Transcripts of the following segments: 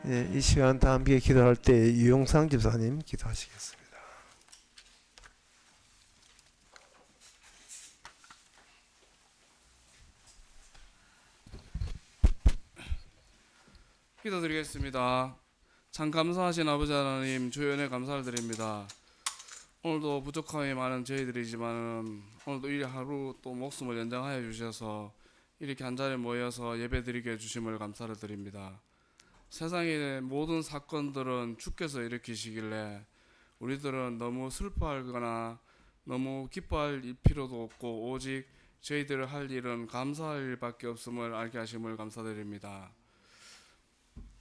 예, 이 시간 다 함께 기도할 때 유용상 집사님 기도하시겠습니다. 기도드리겠습니다. 참 감사하신 아버지 하나님, 주의 은혜 감사를 드립니다. 오늘도 부족함이 많은 저희들이지만 오늘도 이 하루 또 목숨을 연장하여 주셔서 이렇게 한자리에 모여서 예배드리게 해주심을 감사를 드립니다. 세상의 모든 사건들은 주께서 일으키시길래 우리들은 너무 슬퍼하거나 너무 기뻐할 필요도 없고 오직 저희들 할 일은 감사할 일밖에 없음을 알게 하심을 감사드립니다.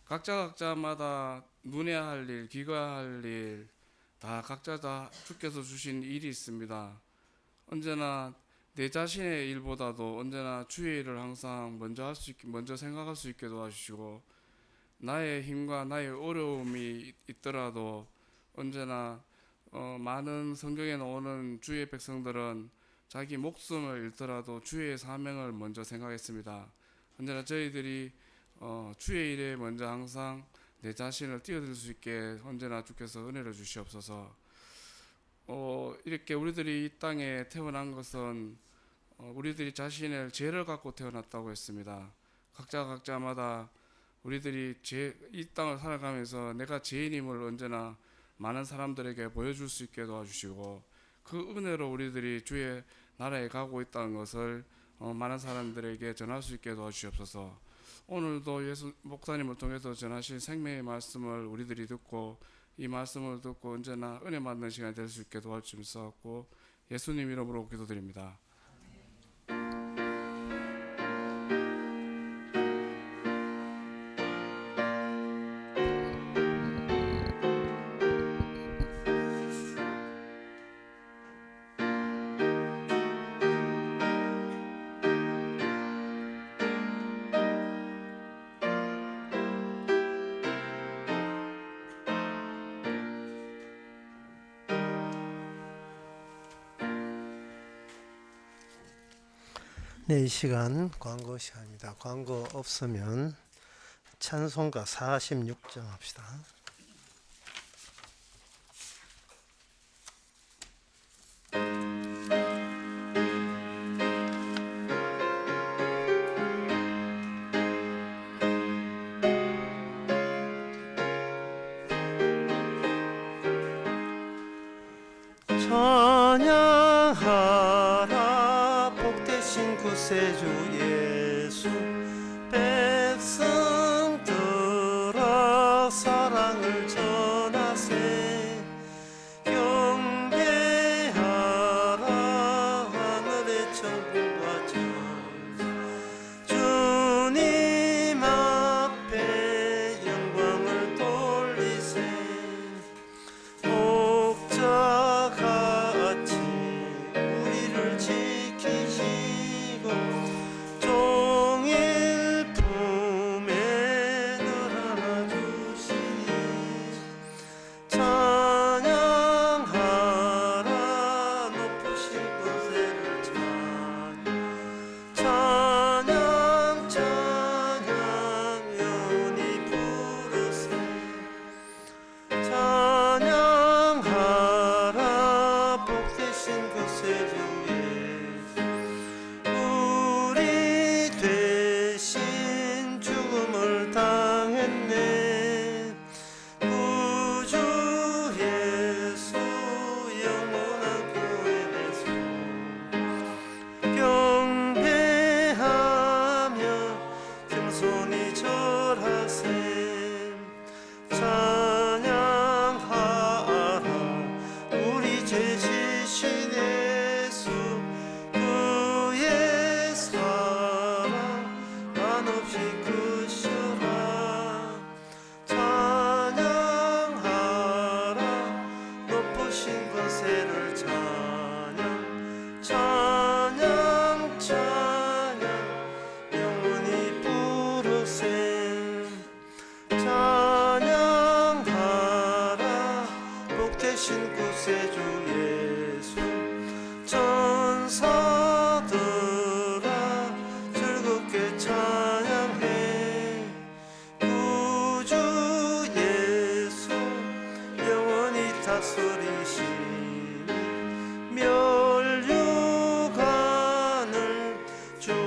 각자마다 눈에 할 일, 귀가 할 일, 다 각자 다 주께서 주신 일이 있습니다. 언제나 내 자신의 일보다도 언제나 주의 일을 항상 먼저 생각할 수 있게 도와주시고, 나의 힘과 나의 어려움이 있더라도 언제나 많은 성경에 나오는 주의 백성들은 자기 목숨을 잃더라도 주의 사명을 먼저 생각했습니다. 언제나 저희들이 주의 일에 먼저 항상 내 자신을 뛰어들 수 있게 언제나 주께서 은혜를 주시옵소서. 이렇게 우리들이 이 땅에 태어난 것은 우리들이 자신의 죄를 갖고 태어났다고 했습니다. 각자마다 우리들이 이 땅을 살아가면서 내가 죄인임을 언제나 많은 사람들에게 보여줄 수 있게 도와주시고, 그 은혜로 우리들이 주의 나라에 가고 있다는 것을 많은 사람들에게 전할 수 있게 도와주시옵소서. 오늘도 예수 목사님을 통해서 전하신 생명의 말씀을 우리들이 듣고 이 말씀을 듣고 언제나 은혜 받는 시간이 될 수 있게 도와주시옵소서. 예수님 이름으로 기도드립니다. 네, 이 시간 광고 시간입니다. 광고 없으면 찬송가 46장 합시다. 찬양하라 복되신 구세주 예수, 백성들아 사랑을 전하세. 경배하라 하늘의 천국과 전, 주님 앞에 영광을 돌리세. 목자같이 우리를 지키시고 종일 품에 늘 안아주시니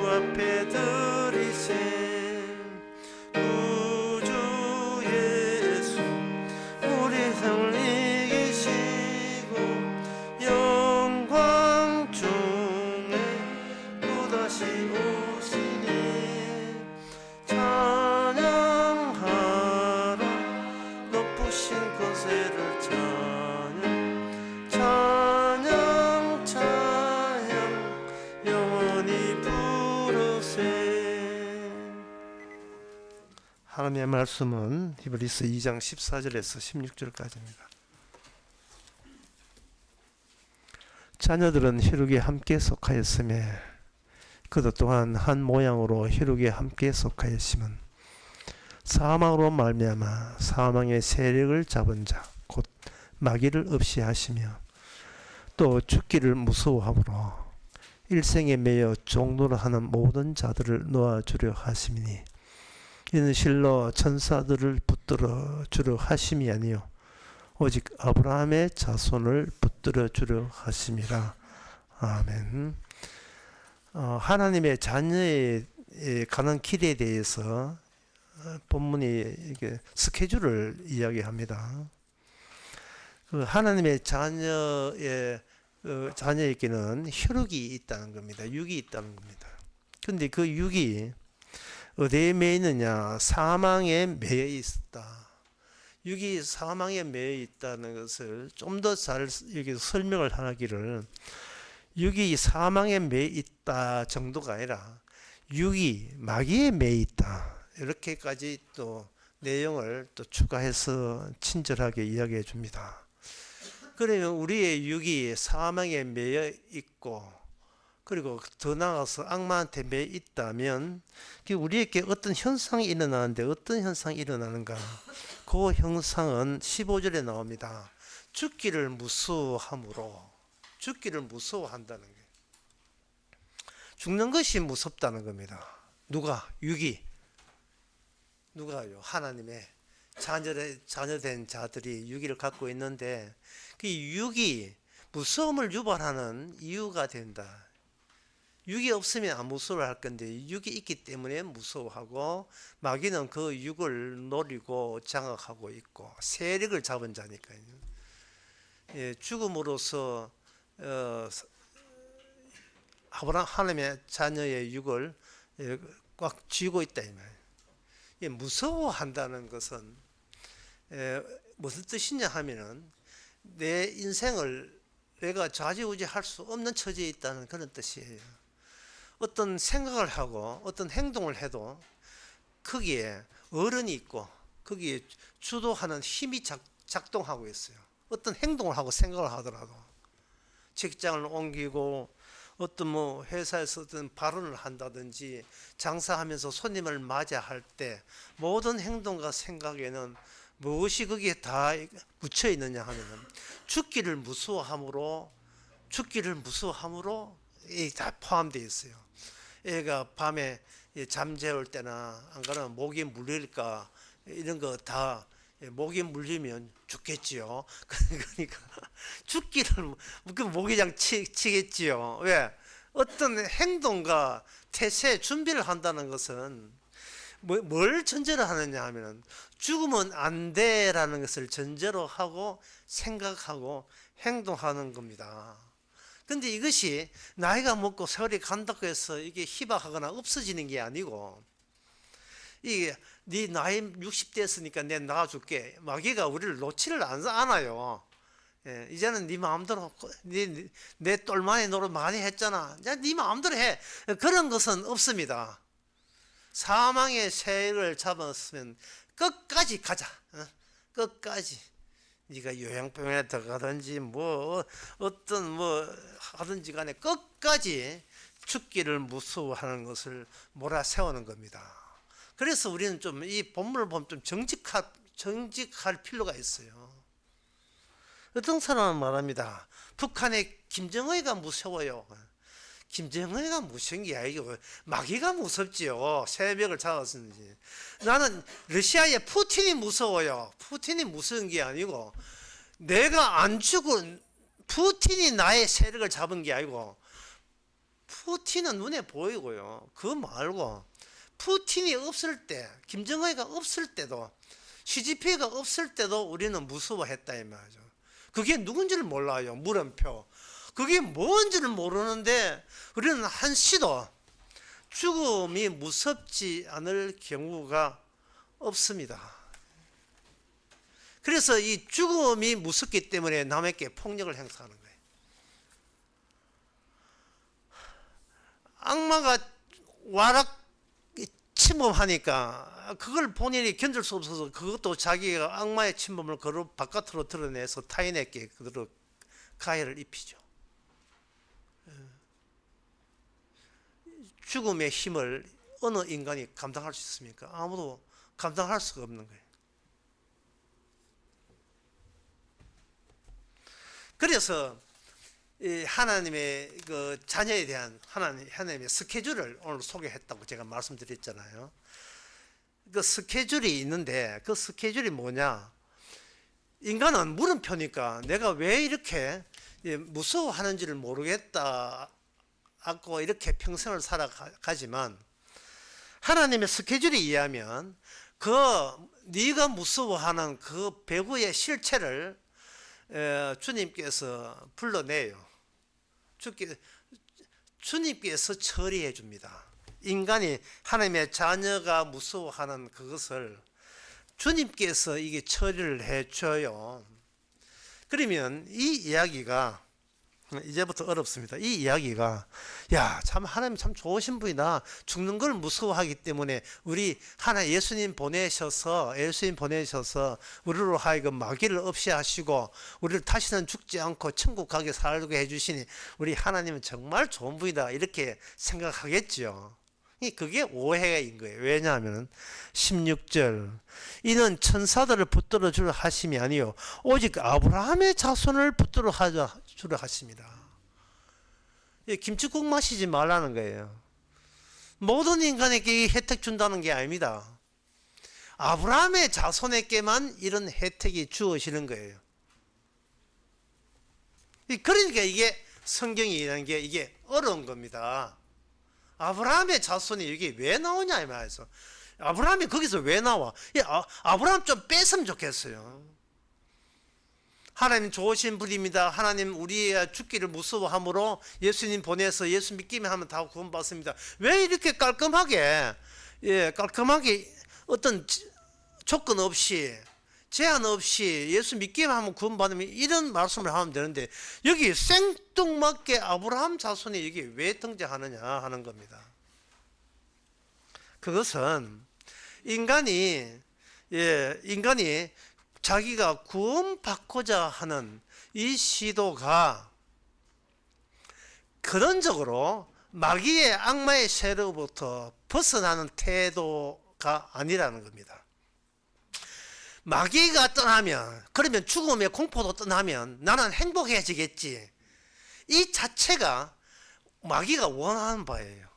앞에 드리세. 구주 예수 우리 성을 이기시고 영광 중에 또다시 오시니 찬양하라 높으신 권세를 찬양 찬양 찬양 영원히 부르세. 하나님의 말씀은 히브리서 2장 14절에서 16절까지입니다. 자녀들은 혈육에 함께 속하였으며 그도 또한 한 모양으로 혈육에 함께 속하였음은 사망으로 말미암아 사망의 세력을 잡은 자 곧 마귀를 없이 하시며 또 죽기를 무서워함으로 일생에 매여 종노릇하는 모든 자들을 놓아주려 하심이니 이는 실로 천사들을 붙들어 주려 하심이 아니요 오직 아브라함의 자손을 붙들어 주려 하심이라. 아멘. 하나님의 자녀에 가는 길에 대해서 본문이 이게 스케줄을 이야기합니다. 하나님의 자녀에게는 혈육이 있다는 겁니다. 육이 있다는 겁니다. 근데 그 육이 어디에 매여 있느냐? 사망에 매여 있다. 육이 사망에 매여 있다는 것을 좀 더 잘 여기서 설명을 하기를, 육이 사망에 매여 있다 정도가 아니라 육이 마귀에 매여 있다, 이렇게까지 또 내용을 또 추가해서 친절하게 이야기해 줍니다. 그러면 우리의 육이 사망에 매여 있고, 그리고 더 나아가서 악마한테 매여 있다면 우리에게 어떤 현상이 일어나는데, 어떤 현상이 일어나는가? 그 형상은 15절에 나옵니다. 죽기를 무서워함으로, 죽기를 무서워한다는 거예요. 죽는 것이 무섭다는 겁니다. 누가? 육이. 누가요? 하나님의 자녀된 자들이 육이를 갖고 있는데, 그 육이 무서움을 유발하는 이유가 된다. 육이 없으면 안 무서워할 건데 육이 있기 때문에 무서워하고, 마귀는 그 육을 노리고 장악하고 있고 세력을 잡은 자니까요. 죽음으로써 하나님의 자녀의 육을 꽉 쥐고 있다 이 말이에요. 무서워한다는 것은 무슨 뜻이냐 하면은 내 인생을 내가 좌지우지할 수 없는 처지에 있다는 그런 뜻이에요. 어떤 생각을 하고 어떤 행동을 해도 거기에 어른이 있고 거기에 주도하는 힘이 작동하고 있어요. 어떤 행동을 하고 생각을 하더라도, 직장을 옮기고 어떤 회사에서 어떤 발언을 한다든지 장사하면서 손님을 맞이할 때 모든 행동과 생각에는 무엇이 거기에 다 묻혀 있느냐 하면은 죽기를 무서워함으로 다 포함되어 있어요. 애가 밤에 잠재울 때나 안 그러면 모기 물릴까, 이런 거 다 모기 물리면 죽겠지요. 그러니까 죽기를 그 모기장 치겠지요. 왜? 어떤 행동과 태세 준비를 한다는 것은 뭘 전제로 하느냐 하면 죽으면 안 돼라는 것을 전제로 하고 생각하고 행동하는 겁니다. 근데 이것이 나이가 먹고 세월이 간다고 해서 이게 희박하거나 없어지는 게 아니고, 이게 네 나이 60대 했으니까 내가 낳아줄게, 마귀가 우리를 놓지를 않아요. 이제는 네 마음대로, 내 똘마니 노릇 많이 했잖아, 이제 네 마음대로 해, 그런 것은 없습니다. 사망의 세를 잡았으면 끝까지 가자. 끝까지. 네가 요양병원에 들어가든지 어떤 하든지 간에 끝까지 죽기를 무서워하는 것을 몰아세우는 겁니다. 그래서 우리는 좀 이 본문을 보면 좀 정직할 필요가 있어요. 어떤 사람은 말합니다. 북한의 김정은이가 무서워요. 김정은이가 무서운 게 아니고 마귀가 무섭지요. 새벽을 잡았는지. 나는 러시아의 푸틴이 무서워요. 푸틴이 무서운 게 아니고, 내가 안 죽은 푸틴이 나의 세력을 잡은 게 아니고 푸틴은 눈에 보이고요. 그거 말고 푸틴이 없을 때, 김정은이가 없을 때도, 시진핑이가 없을 때도 우리는 무서워했다 이 말이죠. 그게 누군지를 몰라요. 물음표. 그게 뭔지를 모르는데 우리는 한시도 죽음이 무섭지 않을 경우가 없습니다. 그래서 이 죽음이 무섭기 때문에 남에게 폭력을 행사하는 거예요. 악마가 와락 침범하니까 그걸 본인이 견딜 수 없어서 그것도 자기가 악마의 침범을 바깥으로 드러내서 타인에게 그대로 가해를 입히죠. 죽음의 힘을 어느 인간이 감당할 수 있습니까? 아무도 감당할 수가 없는 거예요. 그래서 이 하나님의 그 자녀에 대한 하나님의 스케줄을 오늘 소개했다고 제가 말씀드렸잖아요. 그 스케줄이 있는데 그 스케줄이 뭐냐? 인간은 물음표니까 내가 왜 이렇게 무서워하는지를 모르겠다 하고 이렇게 평생을 살아가지만 하나님의 스케줄에 의하면 그 네가 무서워하는 그 배후의 실체를 주님께서 불러내요. 주님께서 처리해 줍니다. 인간이 하나님의 자녀가 무서워하는 그것을 주님께서 이게 처리를 해 줘요. 그러면 이 이야기가 이제부터 어렵습니다. 이 이야기가 참 하나님 참 좋으신 분이다. 죽는 걸 무서워하기 때문에 우리 예수님 보내셔서 우리로 하여금 마귀를 없이 하시고 우리를 다시는 죽지 않고 천국 가게 살게 해주시니 우리 하나님은 정말 좋은 분이다. 이렇게 생각하겠죠. 그게 오해인 거예요. 왜냐하면 16절 이는 천사들을 붙들어 주려 하심이 아니요 오직 아브라함의 자손을 붙들어 주려 하십니다. 김치국 마시지 말라는 거예요. 모든 인간에게 혜택 준다는 게 아닙니다. 아브라함의 자손에게만 이런 혜택이 주어지는 거예요. 그러니까 이게 성경이라는 게 이게 어려운 겁니다. 아브라함의 자손이 여기 왜 나오냐 이 말이죠. 아브라함이 거기서 왜 나와? 아브라함 좀 뺐으면 좋겠어요. 하나님 좋으신 분입니다. 하나님 우리의 죽기를 무서워함으로 예수님 보내서 예수 믿기만 하면 다 구원받습니다. 왜 이렇게 깔끔하게 어떤 조건 없이 제한 없이 예수 믿기만 하면 구원받으면 이런 말씀을 하면 되는데 여기 생뚱맞게 아브라함 자손이 여기 왜 등장하느냐 하는 겁니다. 그것은 인간이 자기가 구원받고자 하는 이 시도가 근원적으로 마귀의 악마의 세력으로부터 벗어나는 태도가 아니라는 겁니다. 마귀가 떠나면 그러면 죽음의 공포도 떠나면 나는 행복해지겠지. 이 자체가 마귀가 원하는 바예요.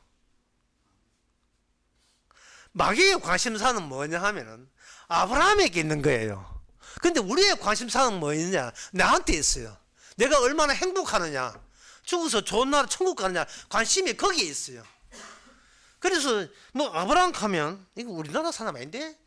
마귀의 관심사는 뭐냐 하면은 아브라함에게 있는 거예요. 근데 우리의 관심사는 뭐냐? 나한테 있어요. 내가 얼마나 행복하느냐, 죽어서 좋은 나라 천국 가느냐, 관심이 거기에 있어요. 그래서 아브라함 가면 이거 우리나라 사람 아닌데?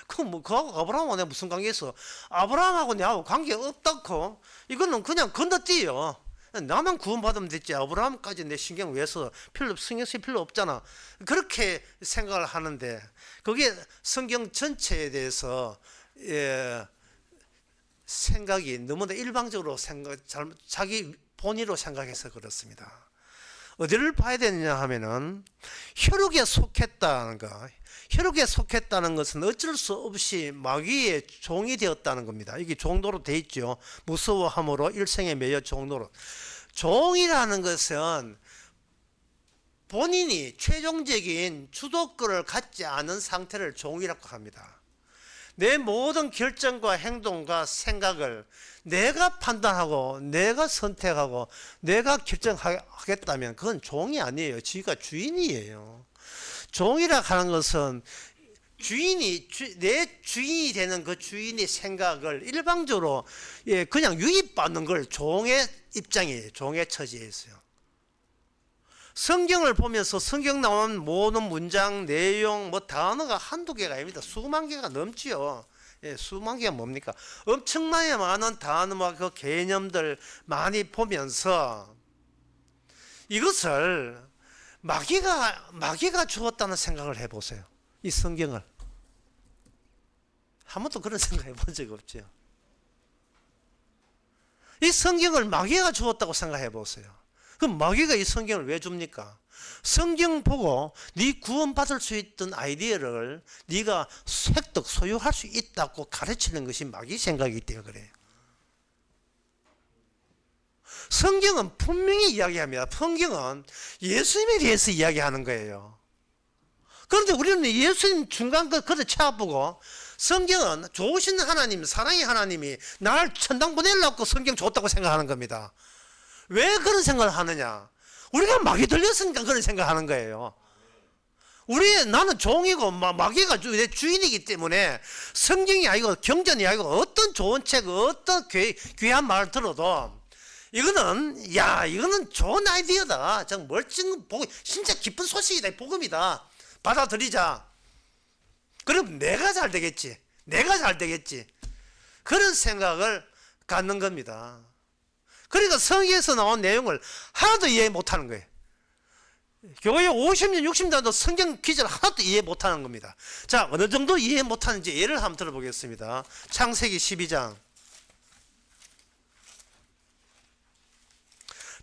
그하고 아브라함하고 내가 무슨 관계 있어? 아브라함하고 내하고 관계 없다고 이거는 그냥 건너뛰어요. 나만 구원받으면 됐지 아브라함까지 내 신경 왜 써? 신경 쓸 필요 없잖아. 그렇게 생각을 하는데 그게 성경 전체에 대해서 생각이 너무나 일방적으로 자기 본의로 생각해서 그렇습니다. 어디를 봐야 되느냐 하면은 혈육에 속했다는 거. 혈육에 속했다는 것은 어쩔 수 없이 마귀의 종이 되었다는 겁니다. 이게 종도로 돼 있죠. 무서워함으로 일생에 매여 종도로. 종이라는 것은 본인이 최종적인 주도권을 갖지 않은 상태를 종이라고 합니다. 내 모든 결정과 행동과 생각을 내가 판단하고 내가 선택하고 내가 결정하겠다면 그건 종이 아니에요. 지가 주인이에요. 종이라 하는 것은 내 주인이 되는 그 주인의 생각을 일방적으로 그냥 유입받는 걸 종의 입장이에요. 종의 처지에 있어요. 성경을 보면서 성경 나온 모든 문장, 내용, 뭐 단어가 한두 개가 아닙니다. 수만 개가 넘지요. 예, 수만 개가 뭡니까? 엄청나게 많은 단어와 그 개념들 많이 보면서 이것을 마귀가 주었다는 생각을 해보세요. 이 성경을. 한 번도 그런 생각 해본 적 없죠. 이 성경을 마귀가 주었다고 생각해 보세요. 그럼 마귀가 이 성경을 왜 줍니까? 성경 보고 네 구원받을 수 있던 아이디어를 네가 획득, 소유할 수 있다고 가르치는 것이 마귀 생각이기 때문에 그래요. 성경은 분명히 이야기합니다. 성경은 예수님에 대해서 이야기하는 거예요. 그런데 우리는 예수님 중간 그릇 쳐보고 성경은 좋으신 하나님, 사랑의 하나님이 나를 천당 보내려고 성경 줬다고 생각하는 겁니다. 왜 그런 생각을 하느냐? 우리가 마귀 들렸으니까 그런 생각하는 거예요. 나는 종이고 마귀가 내 주인이기 때문에 성경이 아니고 경전이 아니고 어떤 좋은 책, 어떤 귀한 말을 들어도 이거는 좋은 아이디어다. 정 멀쩡 복음, 진짜 기쁜 소식이다. 복음이다. 받아들이자. 그럼 내가 잘 되겠지. 그런 생각을 갖는 겁니다. 그러니까 성경에서 나온 내용을 하나도 이해 못하는 거예요. 교회 50년, 60년도 성경 기자를 하나도 이해 못하는 겁니다. 자, 어느 정도 이해 못하는지 예를 한번 들어보겠습니다. 창세기 12장.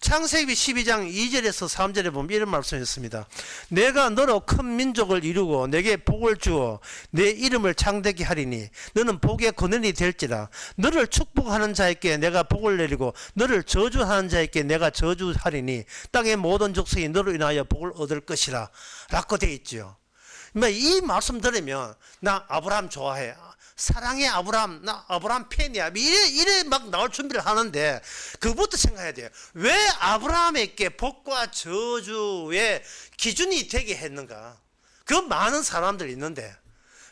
창세기 12장 2절에서 3절에 보면 이런 말씀이 있습니다. 내가 너로 큰 민족을 이루고 내게 복을 주어 내 이름을 창대케 하리니 너는 복의 근원이 될지라. 너를 축복하는 자에게 내가 복을 내리고 너를 저주하는 자에게 내가 저주하리니 땅의 모든 족속이 너로 인하여 복을 얻을 것이라 라고 되어 있죠. 이 말씀 들으면 나 아브라함 좋아해. 사랑의 아브라함, 나 아브라함 팬이야. 이래 막 나올 준비를 하는데 그것부터 생각해야 돼요. 왜 아브라함에게 복과 저주의 기준이 되게 했는가? 그 많은 사람들 있는데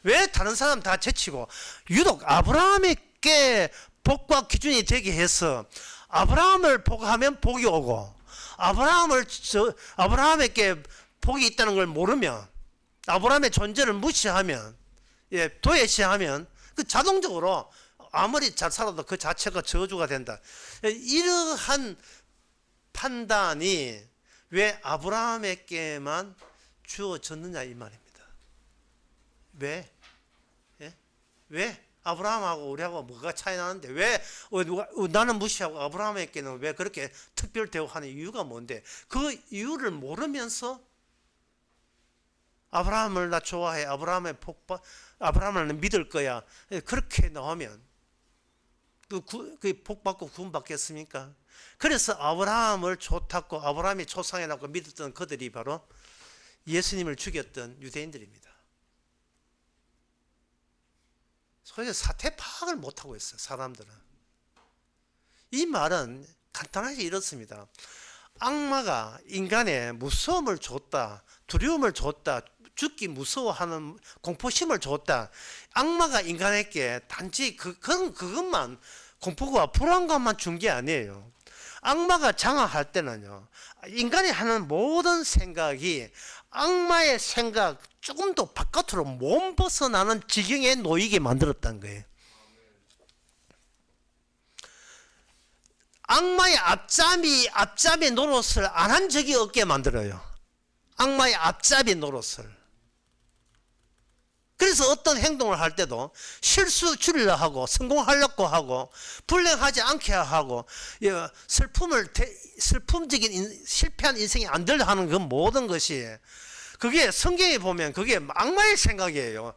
왜 다른 사람 다 제치고 유독 아브라함에게 복과 기준이 되게 해서 아브라함을 복하면 복이 오고 아브라함에게 복이 있다는 걸 모르면 아브라함의 존재를 무시하면 도외시하면 그 자동적으로 아무리 잘 살아도 그 자체가 저주가 된다. 이러한 판단이 왜 아브라함에게만 주어졌느냐 이 말입니다. 왜? 왜? 아브라함하고 우리하고 뭐가 차이 나는데 왜 나는 무시하고 아브라함에게는 왜 그렇게 특별 대우하는 이유가 뭔데? 그 이유를 모르면서 아브라함을 나 좋아해. 아브라함을 믿을 거야. 그렇게 나오면 그 복받고 구원받겠습니까? 그래서 아브라함을 좋다고 아브라함이 초상해라고 믿었던 그들이 바로 예수님을 죽였던 유대인들입니다. 소위 사태 파악을 못하고 있어요. 사람들은. 이 말은 간단하게 이렇습니다. 악마가 인간에 무서움을 줬다. 두려움을 줬다. 죽기 무서워하는 공포심을 줬다. 악마가 인간에게 단지 그것만 공포와 불안감만 준 게 아니에요. 악마가 장악할 때는요, 인간이 하는 모든 생각이 악마의 생각 조금 더 바깥으로 못 벗어나는 지경에 놓이게 만들었다는 거예요. 악마의 앞잡이 노릇을 안 한 적이 없게 만들어요. 악마의 앞잡이 노릇을. 그래서 어떤 행동을 할 때도 실수 줄이려 하고 성공하려고 하고 불행하지 않게 하고 슬픔적인 실패한 인생이 안 되려 하는 그 모든 것이 그게 성경에 보면 그게 악마의 생각이에요.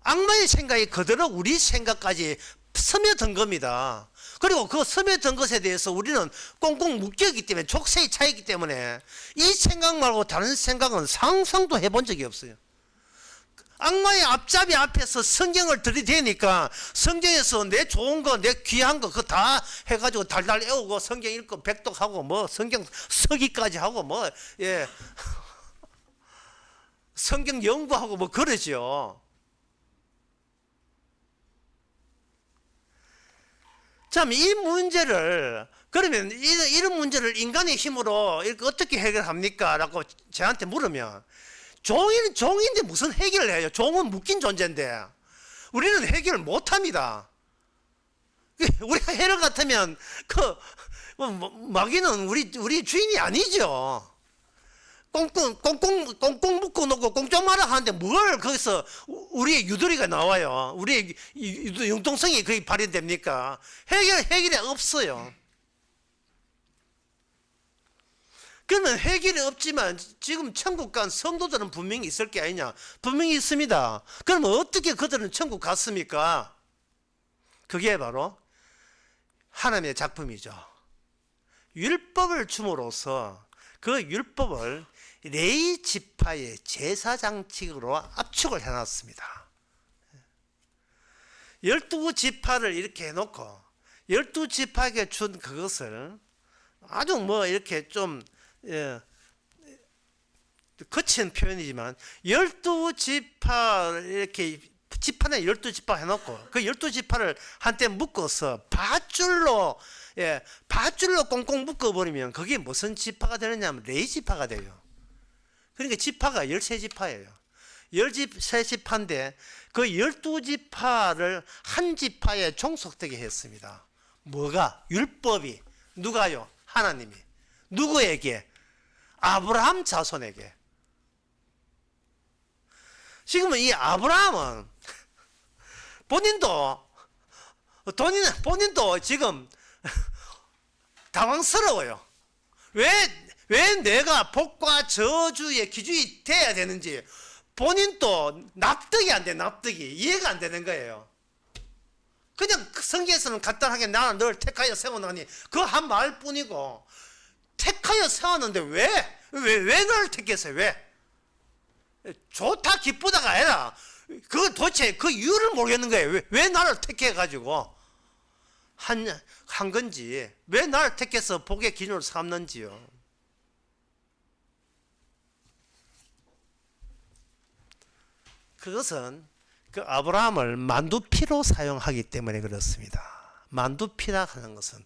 악마의 생각이 그대로 우리 생각까지 스며든 겁니다. 그리고 그 스며든 것에 대해서 우리는 꽁꽁 묶여있기 때문에 족쇄에 차있기 때문에 이 생각 말고 다른 생각은 상상도 해본 적이 없어요. 악마의 앞잡이 앞에서 성경을 들이대니까 성경에서 내 좋은 거, 내 귀한 거 그거 다 해가지고 달달 애우고 성경 읽고 백독하고 뭐 성경 서기까지 하고 뭐 성경 연구하고 뭐 그러죠. 참 이 문제를 그러면 이런 문제를 인간의 힘으로 이렇게 어떻게 해결합니까? 라고 저한테 물으면 종이는 종인데 무슨 해결을 해요? 종은 묶인 존재인데 우리는 해결을 못합니다. 우리가 해를 같으면 그 마귀는 우리 주인이 아니죠. 꽁꽁 묶어 놓고 꽁ጮ 말아 하는데 뭘 거기서 우리의 유도리가 나와요? 우리의 융통성이 거기 발휘됩니까? 해결이 없어요. 그러면 해결이 없지만 지금 천국 간 성도들은 분명히 있을 게 아니냐? 분명히 있습니다. 그러면 어떻게 그들은 천국 갔습니까? 그게 바로 하나님의 작품이죠. 율법을 줌으로써 그 율법을 레위 지파의 제사장칙으로 압축을 해놨습니다. 12지파를 이렇게 해놓고 12지파에게 준 그것을 아주 뭐 이렇게 좀 거친 표현이지만 12지파 이렇게 지파내 12지파 해놓고 그 12지파를 한때 묶어서 밧줄로 꽁꽁 묶어버리면 그게 무슨 지파가 되느냐 하면 레위지파가 돼요. 그러니까 지파가 13지파예요. 13지파인데 그 12지파를 한 지파에 종속되게 했습니다. 뭐가? 율법이. 누가요? 하나님이. 누구에게? 아브라함 자손에게. 지금은 이 아브라함은 본인도 지금 당황스러워요. 왜 내가 복과 저주의 기준이 돼야 되는지 본인도 납득이 안 돼. 납득이 이해가 안 되는 거예요. 그냥 성경에서는 간단하게 나는 널 택하여 세워나니 그 한 말뿐이고 택하여 세웠는데 왜 너를 택했어요? 왜? 좋다 기쁘다가 아니라 그 도대체 그 이유를 모르겠는 거예요. 왜 나를 택해가지고 한 건지, 왜 나를 택해서 복의 기준으로 삼는지요. 그것은 그 아브라함을 만두피로 사용하기 때문에 그렇습니다. 만두피라 하는 것은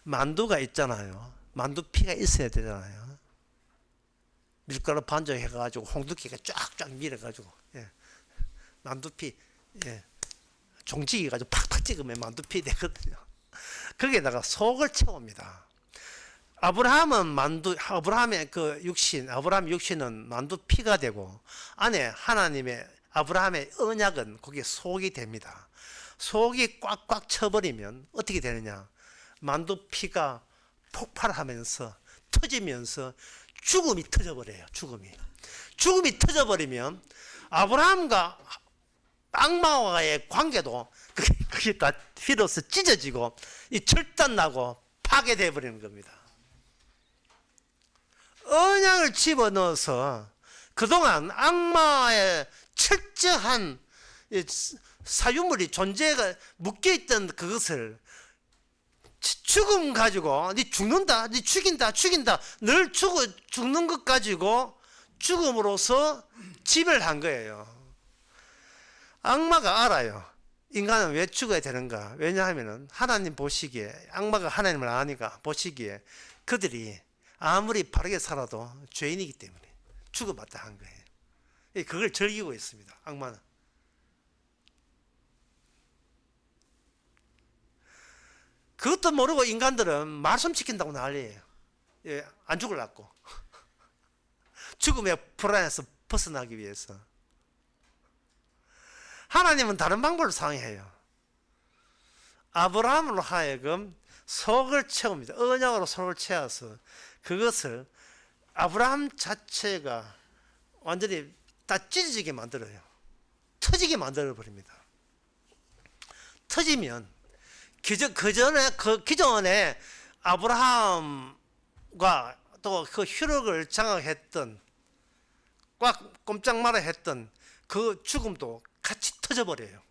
만두가 있잖아요. 만두피가 있어야 되잖아요. 밀가루 반죽해가지고 홍두깨가 쫙쫙 밀어가지고 만두피 종지기 가지고 팍팍 찍으면 만두피 되거든요. 거기에다가 속을 채웁니다. 아브라함의 그 육신, 아브라함 육신은 만두피가 되고 안에 하나님의 아브라함의 언약은 거기에 속이 됩니다. 속이 꽉꽉 쳐버리면 어떻게 되느냐? 만두피가 폭발하면서 터지면서 죽음이 터져버려요. 죽음이 터져버리면 아브라함과 악마와의 관계도 그게 다 휘어서 찢어지고 이 절단나고 파괴되어 버리는 겁니다. 언약을 집어넣어서 그동안 악마의 철저한 사유물이 존재가 묶여있던 그것을 죽음 가지고 네 죽는다, 네 죽인다, 늘 죽는 것 가지고 죽음으로써 지배한 거예요. 악마가 알아요. 인간은 왜 죽어야 되는가? 왜냐하면 하나님 보시기에, 악마가 하나님을 아니까 보시기에 그들이 아무리 바르게 살아도 죄인이기 때문에 죽어봤다 한 거예요. 그걸 즐기고 있습니다. 악마는. 그것도 모르고 인간들은 말씀 지킨다고 난리예요. 안 죽으려고. 죽음의 불안에서 벗어나기 위해서. 하나님은 다른 방법을 사용해요. 아브라함으로 하여금 속을 채웁니다. 언약으로 속을 채워서 그것을 아브라함 자체가 완전히 다 찢어지게 만들어요. 터지게 만들어 버립니다. 터지면 기존에 아브라함과 또 그 혈육을 장악했던 꽉 꼼짝 말아 했던 그 죽음도 같이 터져버려요.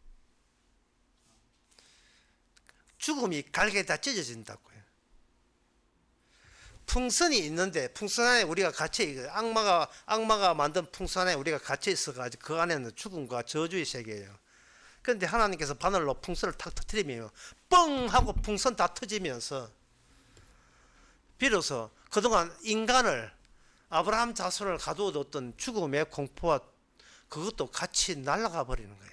죽음이 갈게 다 찢어진다고요. 풍선이 있는데 풍선 안에 우리가 갇혀 악마가 만든 풍선 안에 우리가 갇혀 있어가지고 그 안에는 죽음과 저주의 세계예요. 그런데 하나님께서 바늘로 풍선을 탁 터뜨리면 뻥 하고 풍선 다 터지면서 비로소 그동안 인간을 아브라함 자손을 가두어뒀던 죽음의 공포와 그것도 같이 날아가 버리는 거예요.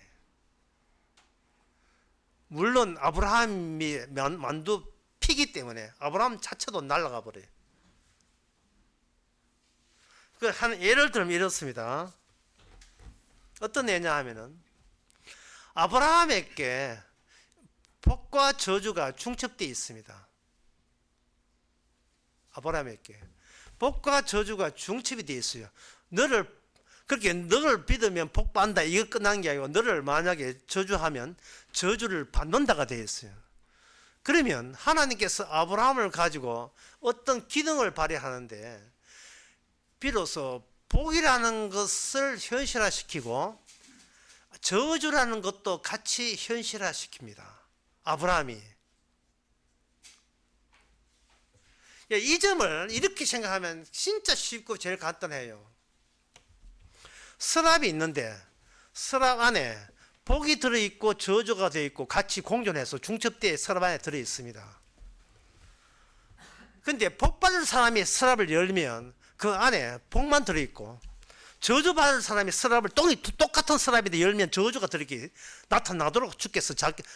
물론 아브라함이 만두 피기 때문에 아브라함 자체도 날아가 버려요. 한 예를 들면 이렇습니다. 어떤 예냐 하면은 아브라함에게 복과 저주가 중첩되어 있습니다. 아브라함에게 복과 저주가 중첩이 되어 있어요. 그렇게 너를 믿으면 복 받는다 이거 끝난 게 아니고 너를 만약에 저주하면 저주를 받는다가 되어 있어요. 그러면 하나님께서 아브라함을 가지고 어떤 기능을 발휘하는데 비로소 복이라는 것을 현실화시키고 저주라는 것도 같이 현실화시킵니다. 아브라함이. 이 점을 이렇게 생각하면 진짜 쉽고 제일 간단해요. 서랍이 있는데 서랍 안에 복이 들어있고 저주가 들어있고 같이 공존해서 중첩되어 서랍 안에 들어있습니다. 근데 복받을 사람이 서랍을 열면 그 안에 복만 들어있고 저주받을 사람이 서랍을 똑같은 서랍인데 열면 저주가 들어있게 나타나도록 주께서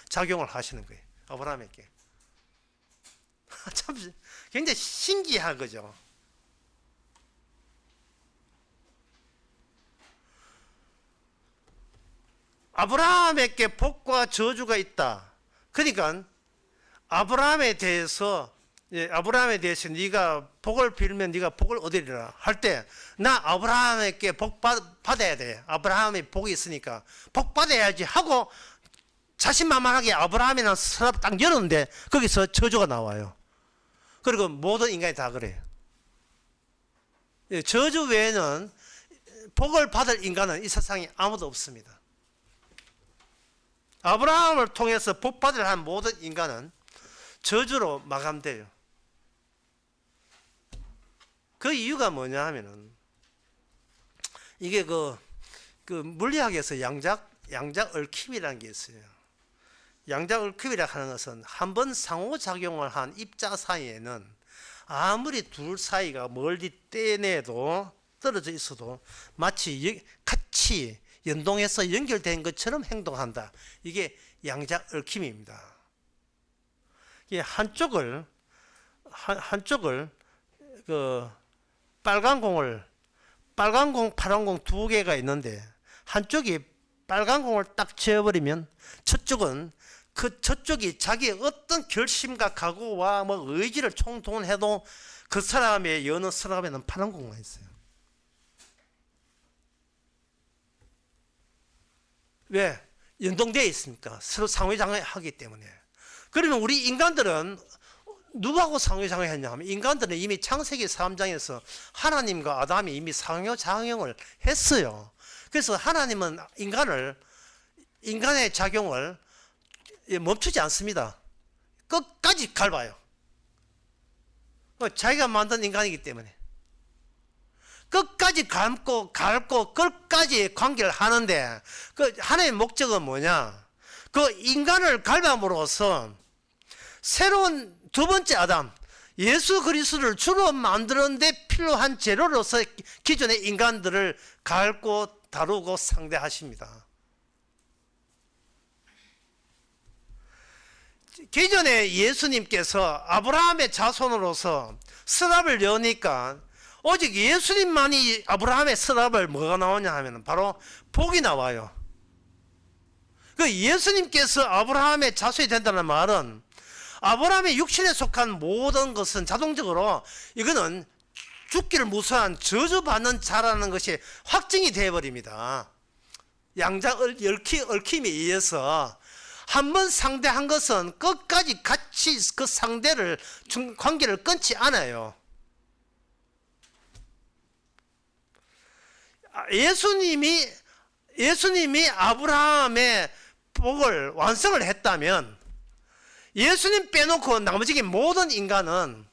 작용을 하시는 거예요. 아브라함에게. 참 굉장히 신기한 거죠. 아브라함에게 복과 저주가 있다. 그러니까 아브라함에 대해서 네가 복을 빌면 네가 복을 얻으리라 할 때 나 아브라함에게 복 받아야 돼. 아브라함이 복이 있으니까 복 받아야지 하고 자신만만하게 아브라함이라는 서랍 딱 열었는데 거기서 저주가 나와요. 그리고 모든 인간이 다 그래요. 저주 외에는 복을 받을 인간은 이 세상에 아무도 없습니다. 아브라함을 통해서 복 받을 한 모든 인간은 저주로 마감돼요. 그 이유가 뭐냐 하면은 이게 그 물리학에서 양자 얽힘이라는 게 있어요. 양자 얽힘이라 하는 것은 한번 상호작용을 한 입자 사이에는 아무리 둘 사이가 멀리 떼내도 떨어져 있어도 마치 같이 연동해서 연결된 것처럼 행동한다. 이게 양자 얽힘입니다. 이게 한쪽을 그 빨간 공, 파란 공 두 개가 있는데 한쪽이 빨간 공을 딱 채워버리면 저쪽이 자기의 어떤 결심과 각오와 의지를 총동원해도 그 사람의 여느 서랍에는 파란 공만 있어요. 왜? 연동되어 있습니까? 서로 상호작용하기 때문에. 그러면 우리 인간들은 누구하고 상호작용했냐 하면 인간들은 이미 창세기 3장에서 하나님과 아담이 이미 상호작용을 했어요. 그래서 하나님은 인간의 작용을 멈추지 않습니다. 끝까지 밟아요. 자기가 만든 인간이기 때문에 끝까지 갈고 끝까지 관계를 하는데 그 하나님의 목적은 뭐냐? 그 인간을 갈감으로써 새로운 두 번째 아담 예수 그리스도를 주로 만드는데 필요한 재료로서 기존의 인간들을 갈고 다루고 상대하십니다. 기존에 예수님께서 아브라함의 자손으로서 서랍을 여니까 오직 예수님만이 아브라함의 서랍을 뭐가 나오냐 하면 바로 복이 나와요. 그 예수님께서 아브라함의 자손이 된다는 말은 아브라함의 육신에 속한 모든 것은 자동적으로 이거는 죽기를 무서워한 저주받는 자라는 것이 확증이 되어버립니다. 양자 얽힘에 의해서 한번 상대한 것은 끝까지 같이 그 상대를 관계를 끊지 않아요. 예수님이 아브라함의 복을 완성을 했다면 예수님 빼놓고 나머지 모든 인간은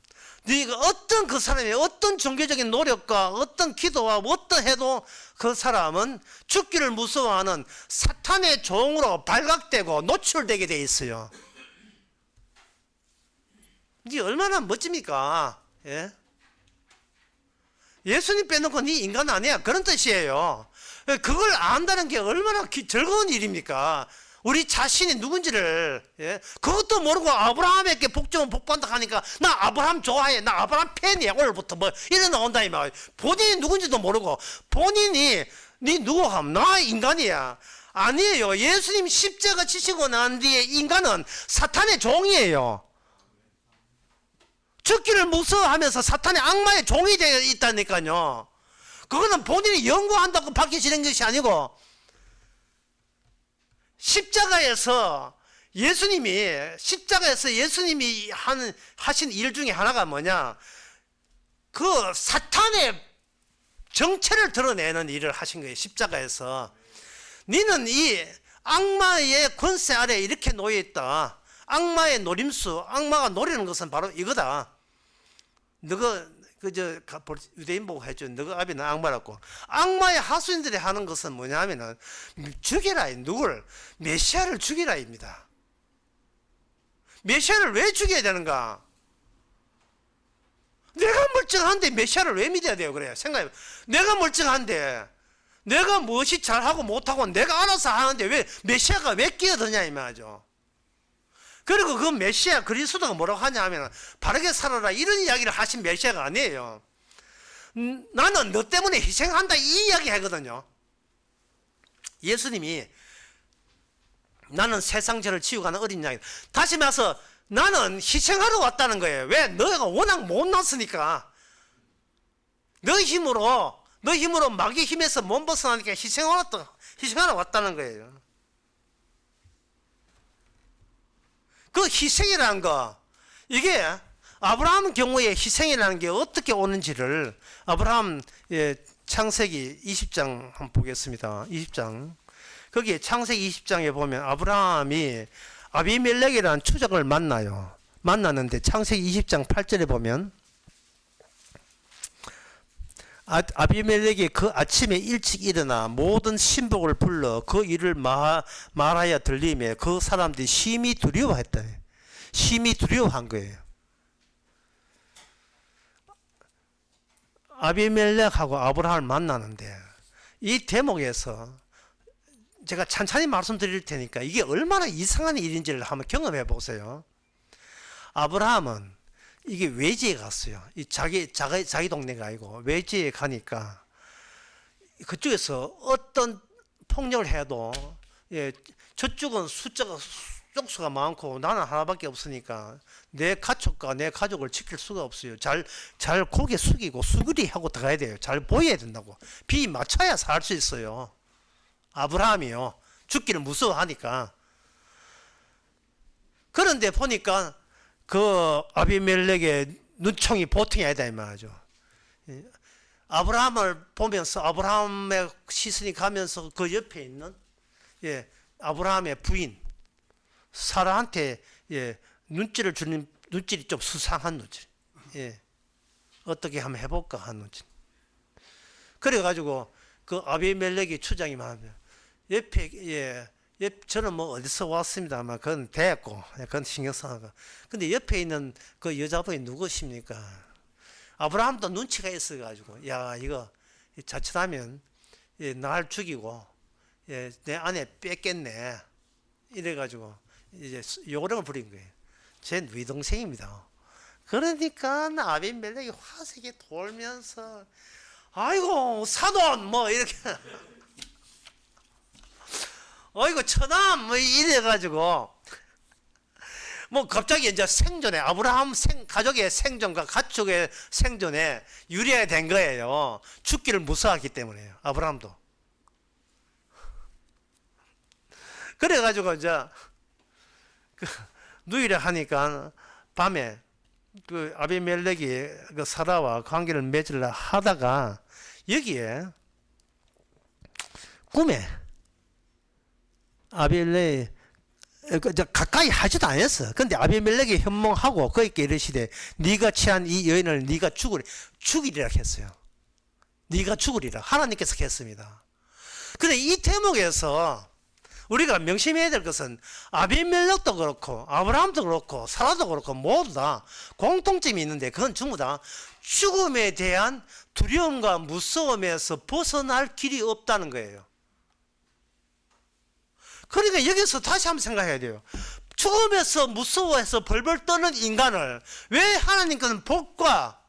네가 어떤 그 사람의 어떤 종교적인 노력과 어떤 기도와 어떤 해도 그 사람은 죽기를 무서워하는 사탄의 종으로 발각되고 노출되게 돼 있어요. 이게 얼마나 멋집니까? 예? 예수님 빼놓고 네 인간 아니야, 그런 뜻이에요. 그걸 안다는 게 얼마나 즐거운 일입니까? 우리 자신이 누군지를, 예? 그것도 모르고 아브라함에게 복 주면 복 받는다 하니까 나 아브라함 좋아해, 나 아브라함 팬이야, 오늘부터 뭐 이래 나온다 이 말. 본인이 누군지도 모르고 본인이 네 누구 하면 나 인간이야. 아니에요. 예수님 십자가 지시고 난 뒤에 인간은 사탄의 종이에요. 죽기를 무서워하면서 사탄의 악마의 종이 되어 있다니까요. 그거는 본인이 연구한다고 바뀌시는 것이 아니고, 십자가에서 예수님이 하신 일 중에 하나가 뭐냐, 그 사탄의 정체를 드러내는 일을 하신 거예요. 십자가에서 너는 이 악마의 권세 아래 이렇게 놓여 있다. 악마의 노림수, 악마가 노리는 것은 바로 이거다. 너가 그저 유대인 보고 했죠. 너가 아비는 악마라고. 악마의 하수인들이 하는 것은 뭐냐면은 죽이라, 누굴? 메시아를 죽이라입니다. 메시아를 왜 죽여야 되는가? 내가 멀쩡한데 메시아를 왜 믿어야 돼요? 그래요. 생각해. 내가 멀쩡한데, 내가 무엇이 잘하고 못하고 내가 알아서 하는데 왜 메시아가 왜 끼어드냐 이 말이죠. 그리고 그 메시아 그리스도가 뭐라고 하냐 하면 바르게 살아라 이런 이야기를 하신 메시아가 아니에요. 나는 너 때문에 희생한다 이 이야기 하거든요. 예수님이 나는 세상 죄를 지우고 가는 어린 양이다. 다시 말해서 나는 희생하러 왔다는 거예요. 왜? 너가 워낙 못났으니까. 너 힘으로 마귀의 힘에서 못 벗어나니까 희생하러 왔다는 거예요. 그 희생이라는 거, 이게 아브라함 경우에 희생이라는 게 어떻게 오는지를 아브라함 창세기 20장 한번 보겠습니다. 20장. 거기에 창세기 20장에 보면 아브라함이 아비멜렉이라는 추적을 만나요. 만나는데 창세기 20장 8절에 보면 아비멜렉이 그 아침에 일찍 일어나 모든 신복을 불러 그 일을 말하여 들리며 그 사람들이 심히 두려워했다. 심히 두려워한 거예요. 아비멜렉하고 아브라함을 만나는데 이 대목에서 제가 찬찬히 말씀드릴 테니까 이게 얼마나 이상한 일인지를 한번 경험해 보세요. 아브라함은 이게 외지에 갔어요. 이 자기 동네가 아니고 외지에 가니까 그쪽에서 어떤 폭력을 해도 저쪽은 쪽수가 많고 나는 하나밖에 없으니까 내 가족과 내 가족을 지킬 수가 없어요. 잘 고개 숙이고 수그리 하고 들어가야 돼요. 잘 보여야 된다고. 비 맞춰야 살 수 있어요. 아브라함이요. 죽기를 무서워하니까. 그런데 보니까 그 아비멜렉의 눈총이 보통이 아니다 이 말이죠. 아브라함을 보면서 아브라함의 시선이 가면서 그 옆에 있는 아브라함의 부인 사라한테 눈질을 주는 눈질이 좀 수상한 눈질. 어떻게 한번 해볼까 하는 눈질. 그래가지고 그 아비멜렉이 추장이 말하면 옆에 저는 뭐 어디서 왔습니다. 아마 그건 됐고, 그건 신경 써가. 근데 옆에 있는 그 여자분이 누구십니까? 아브라함도 눈치가 있어가지고, 야, 이거 자칫하면 날 죽이고, 내 아내 뺏겠네. 이래가지고, 이제 요령을 부린 거예요. 제 위동생입니다. 그러니까 아비멜렉이 화색이 돌면서, 아이고, 사돈! 뭐, 이렇게. 어이구 처남 뭐 이래가지고 뭐 갑자기 이제 생존에 아브라함 가족의 생존과 가축의 생존에 유리하게 된 거예요. 죽기를 무서워하기 때문에요. 아브라함도. 그래가지고 이제 그 누이를 하니까 밤에 그 아비멜렉이 그 사라와 관계를 맺으려 하다가 여기에 꿈에 아비멜렉 가까이 하지도 않았어. 근데 아비멜렉이 현몽하고 그에게 이르시되 네가 취한 이 여인을 네가 죽이리라 했어요. 네가 죽으리라 하나님께서 했습니다. 근데 이 대목에서 우리가 명심해야 될 것은 아비멜렉도 그렇고 아브라함도 그렇고 사라도 그렇고 모두 다 공통점이 있는데 그건 전부 다 죽음에 대한 두려움과 무서움에서 벗어날 길이 없다는 거예요. 그러니까 여기서 다시 한번 생각해야 돼요. 죽음에서 무서워해서 벌벌 떠는 인간을 왜 하나님께서는 복과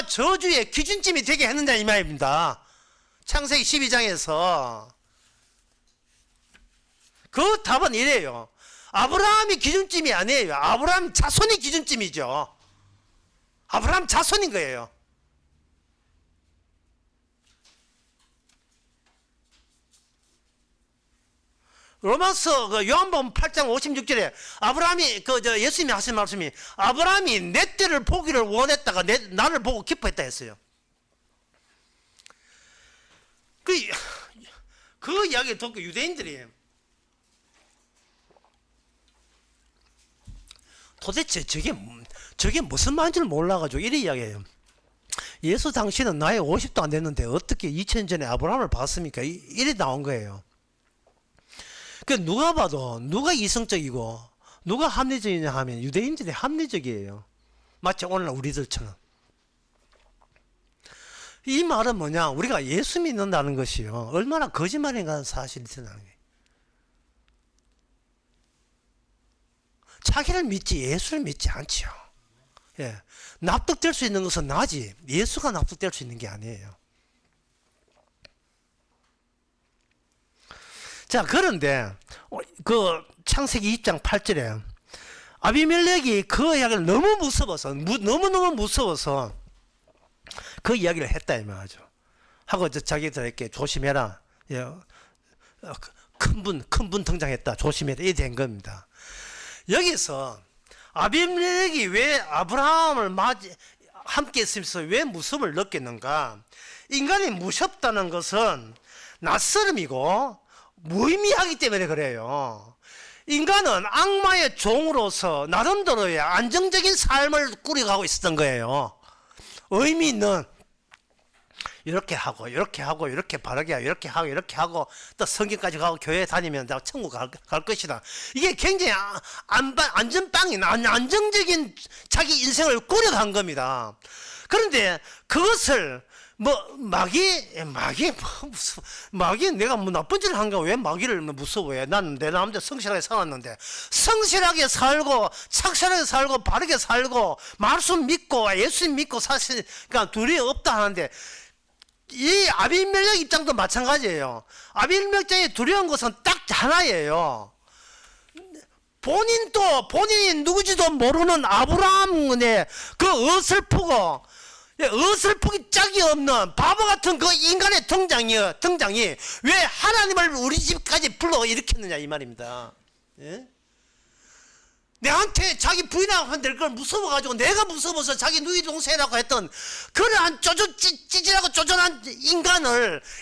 저주의 기준점이 되게 했느냐 이 말입니다. 창세기 12장에서 그 답은 이래요. 아브라함이 기준점이 아니에요. 아브라함 자손이 기준점이죠. 아브라함 자손인 거예요. 로마서 그 요한복음 8장 56절에 아브라함이 예수님이 하신 말씀이 아브라함이 내 때를 보기를 원했다가 나를 보고 기뻐했다 했어요. 그 이야기를 듣고 유대인들이 도대체 저게 무슨 말인 줄 몰라가지고 이래 이야기해요. 예수 당신은 나이 50도 안 됐는데 어떻게 2000년 전에 아브라함을 봤습니까? 이래 나온 거예요. 그 누가 봐도 누가 이성적이고 누가 합리적이냐 하면 유대인들이 합리적이에요. 마치 오늘 우리들처럼. 이 말은 뭐냐? 우리가 예수 믿는다는 것이요. 얼마나 거짓말인가 사실이 드러나는 거예요. 자기를 믿지 예수를 믿지 않지요. 예. 납득될 수 있는 것은 나지 예수가 납득될 수 있는 게 아니에요. 자, 그런데 그 창세기 2장 8절에 아비멜렉이 그 이야기를 너무 무서워서 너무너무 무서워서 그 이야기를 했다 이 말이죠. 하고 자기들에게 조심해라. 예. 큰 분 등장했다. 조심해라. 이게 된 겁니다. 여기서 아비멜렉이 왜 아브라함을 함께 있으면서 왜 무서움을 느꼈는가? 인간이 무섭다는 것은 낯설음이고 무의미하기 때문에 그래요. 인간은 악마의 종으로서 나름대로의 안정적인 삶을 꾸려가고 있었던 거예요. 의미 있는 이렇게 하고 이렇게 바르게 하고 이렇게 하고 또 성경까지 가고 교회 다니면 내가 천국 갈 것이다. 이게 굉장히 안전빵인 안정적인 자기 인생을 꾸려간 겁니다. 그런데 그것을 마귀 내가 나쁜 짓을 한가 왜 마귀를 무서워해? 나는 내 마음대로 성실하게 살았는데 성실하게 살고 착실하게 살고 바르게 살고 말씀 믿고 예수님 믿고 사실니까 둘이 없다 하는데 이 아비멜렉 입장도 마찬가지예요. 아비멜렉 입장에 두려운 것은 딱 하나예요. 본인이 누구지도 모르는 아브라함의 그 어설프기 짝이 없는 바보 같은 그 인간의 등장이 왜 하나님을 우리 집까지 불러 일으켰느냐 이 말입니다. 예? 내한테 자기 부인하고 될 걸 무서워가지고 내가 무서워서 자기 누이 동생이라고 했던 그러한 찌질하고 쪼잔한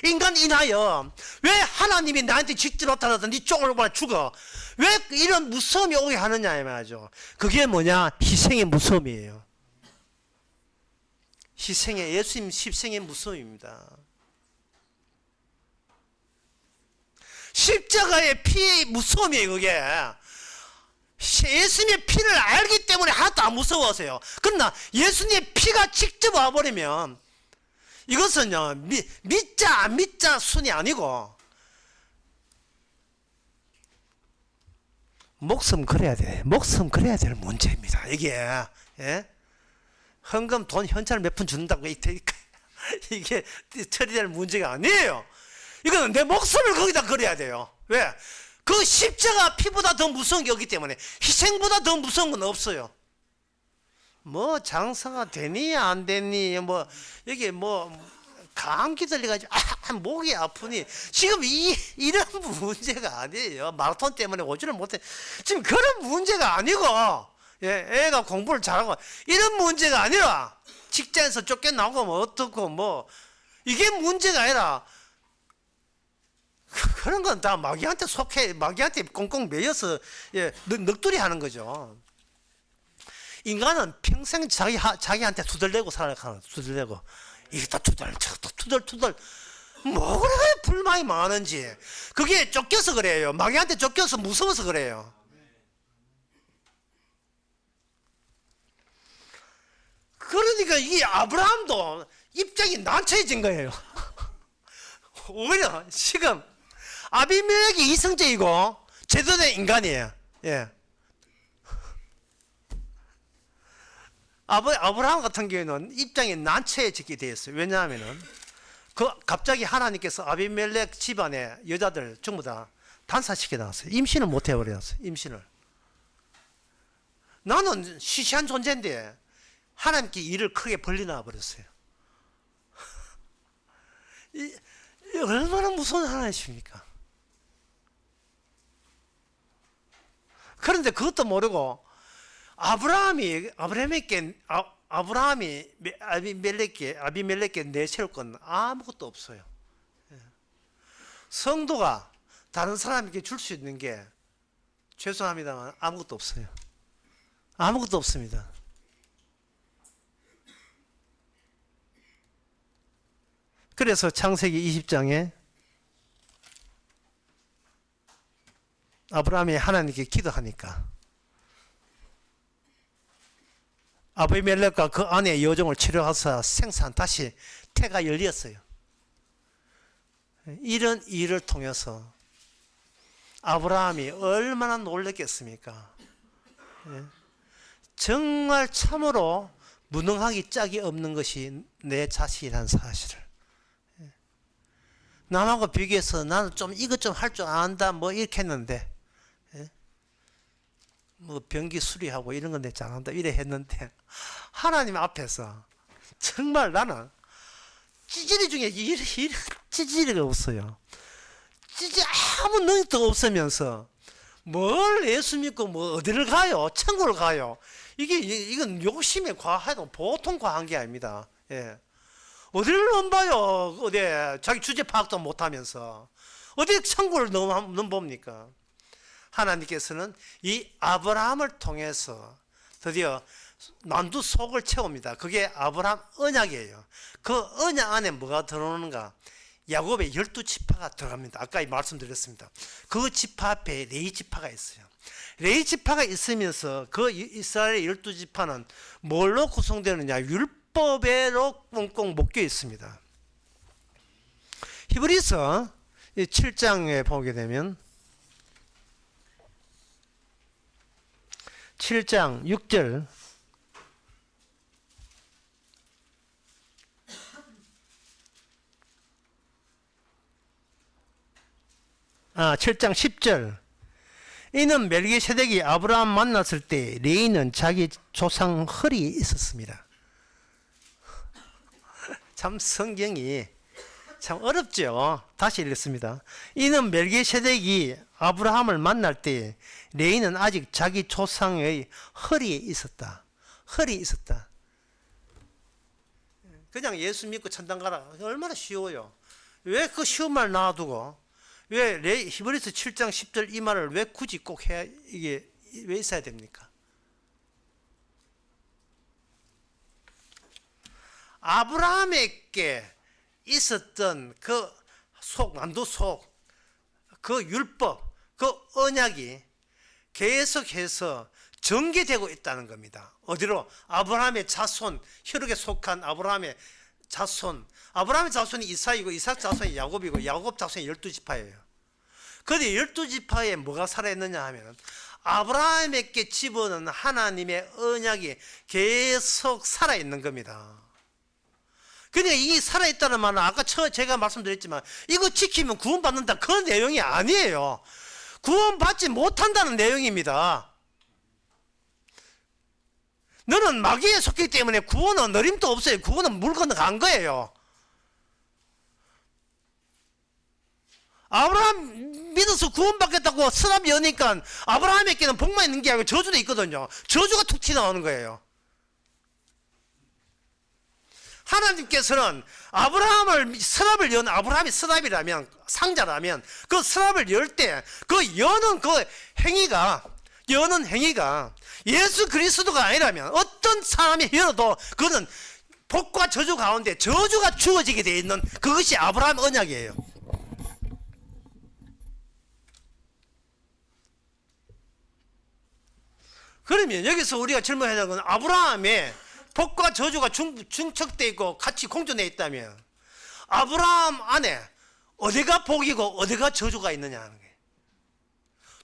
인간 인하여 왜 하나님이 나한테 직접 나타나서 네 쪽을 봐 죽어 왜 이런 무서움이 오게 하느냐 이 말이죠. 그게 뭐냐? 희생의 무서움이에요. 예수님 십생의 무서움입니다. 십자가의 피의 무서움이에요. 그게 예수님의 피를 알기 때문에 하나도 안 무서워하세요. 그러나 예수님의 피가 직접 와버리면 이것은요 믿자 안 믿자 순이 아니고 목숨 걸어야 될 문제입니다. 이게 예? 헌금 돈 현찰 몇 푼 준다고 이게 처리될 문제가 아니에요. 이거는 내 목숨을 거기다 걸어야 돼요. 왜? 그 십자가 피보다 더 무서운 게 없기 때문에 희생보다 더 무서운 건 없어요. 장사가 되니 안 되니 여기 감기 들려가지고 목이 아프니 지금 이런 문제가 아니에요. 마라톤 때문에 오지를 못해. 지금 그런 문제가 아니고 애가 공부를 잘하고 이런 문제가 아니라 직장에서 쫓겨나고 어떻고 이게 문제가 아니라 그런 건 다 마귀한테 속해 마귀한테 꽁꽁 매여서 넋두리 하는 거죠. 인간은 평생 자기한테 투덜대고 살아가는 투덜대고 이게 또 투덜 저것도 투덜 뭐 그래 불만이 많은지. 그게 쫓겨서 그래요. 마귀한테 쫓겨서 무서워서 그래요. 그러니까 이 아브라함도 입장이 난처해진 거예요. 오히려 지금 아비멜렉이 이성적이고 제대로 된 인간이에요. 예. 아브라함 같은 경우에는 입장이 난처해지게 되었어요. 왜냐하면은 갑자기 하나님께서 아비멜렉 집안의 여자들 전부 다 단사시켜 놨어요. 임신을 못 해버렸어요. 임신을. 나는 시시한 존재인데 하나님께 일을 크게 벌리나 버렸어요. 이 얼마나 무서운 하나님이십니까? 그런데 그것도 모르고 아브라함이 아비멜렉께 내세울 건 아무것도 없어요. 성도가 다른 사람에게 줄 수 있는 게 죄송합니다만 아무것도 없어요. 아무것도 없습니다. 그래서 창세기 20장에 아브라함이 하나님께 기도하니까 아비멜렉과 그 아내의 여종을 치료하사 생산 다시 태가 열렸어요. 이런 일을 통해서 아브라함이 얼마나 놀랐겠습니까? 정말 참으로 무능하기 짝이 없는 것이 내 자신이라는 사실을. 남하고 비교해서 나는 좀 이것 좀 할 줄 안다 뭐 이렇게 했는데, 뭐 변기 수리하고 이런 건 내 잘한다 이래 했는데, 하나님 앞에서 정말 나는 찌질이 중에 이런 찌질이가 없어요. 찌질 아무 능력도 없으면서 뭘 예수 믿고 뭐 어디를 가요? 천국을 가요? 이건 욕심에 과해도 보통 과한 게 아닙니다. 예. 어디를 넘봐요? 어디 자기 주제 파악도 못하면서 어디 천국을 넘봅니까? 하나님께서는 이 아브라함을 통해서 드디어 만두 속을 채웁니다. 그게 아브라함 언약이에요. 그 언약 안에 뭐가 들어오는가? 야곱의 12지파가 들어갑니다. 아까 말씀드렸습니다. 그 지파 앞에 레위 지파가 있어요. 레위 지파가 있으면서 그 이스라엘의 12지파는 뭘로 구성되느냐? 율법으로 꽁꽁 묶여 있습니다. 히브리서 7장에 보게 되면 7장 6절 7장 10절 이는 멜기세덱이 아브라함 만났을 때 레위는 자기 조상 헐이 있었습니다. 참 성경이 참 어렵죠. 다시 읽겠습니다. 이는 멜기세덱이 아브라함을 만날 때 레위는 아직 자기 조상의 헐이 있었다. 헐이 있었다. 그냥 예수 믿고 천당 가라. 얼마나 쉬워요. 왜 그 쉬운 말 놔두고 왜 히브리서 7장 10절 이 말을 왜 굳이 꼭 해야 이게 왜 있어야 됩니까? 아브라함에게 있었던 그 만두 속, 그 율법, 그 언약이 계속해서 전개되고 있다는 겁니다. 어디로? 아브라함의 자손, 혈육에 속한 아브라함의 자손. 아브라함의 자손이 이삭이고 이삭 자손이 야곱이고 야곱 자손이 12지파예요. 그런데 12지파에 뭐가 살아있느냐 하면 아브라함에게 집어넣은 하나님의 언약이 계속 살아있는 겁니다. 그러니까 이 살아있다는 말은 아까 제가 말씀드렸지만 이거 지키면 구원받는다 그 내용이 아니에요. 구원받지 못한다는 내용입니다. 너는 마귀에 속기 때문에 구원은 느림도 없어요. 구원은 물 건너간 거예요. 아브라함 믿어서 구원받겠다고 서랍 여니까 아브라함에게는 복만 있는 게 아니고 저주도 있거든요. 저주가 툭 튀어나오는 거예요. 하나님께서는 서랍을 연 아브라함이 서랍이라면 상자라면 그 서랍을 열 때 그 여는 행위가 예수 그리스도가 아니라면 어떤 사람이 열어도 그는 복과 저주 가운데 저주가 주어지게 되어 있는 그것이 아브라함 언약이에요. 그러면 여기서 우리가 질문해야 되는 건 아브라함의 복과 저주가 중첩되어 있고 같이 공존해 있다면 아브라함 안에 어디가 복이고 어디가 저주가 있느냐 하는 거예요.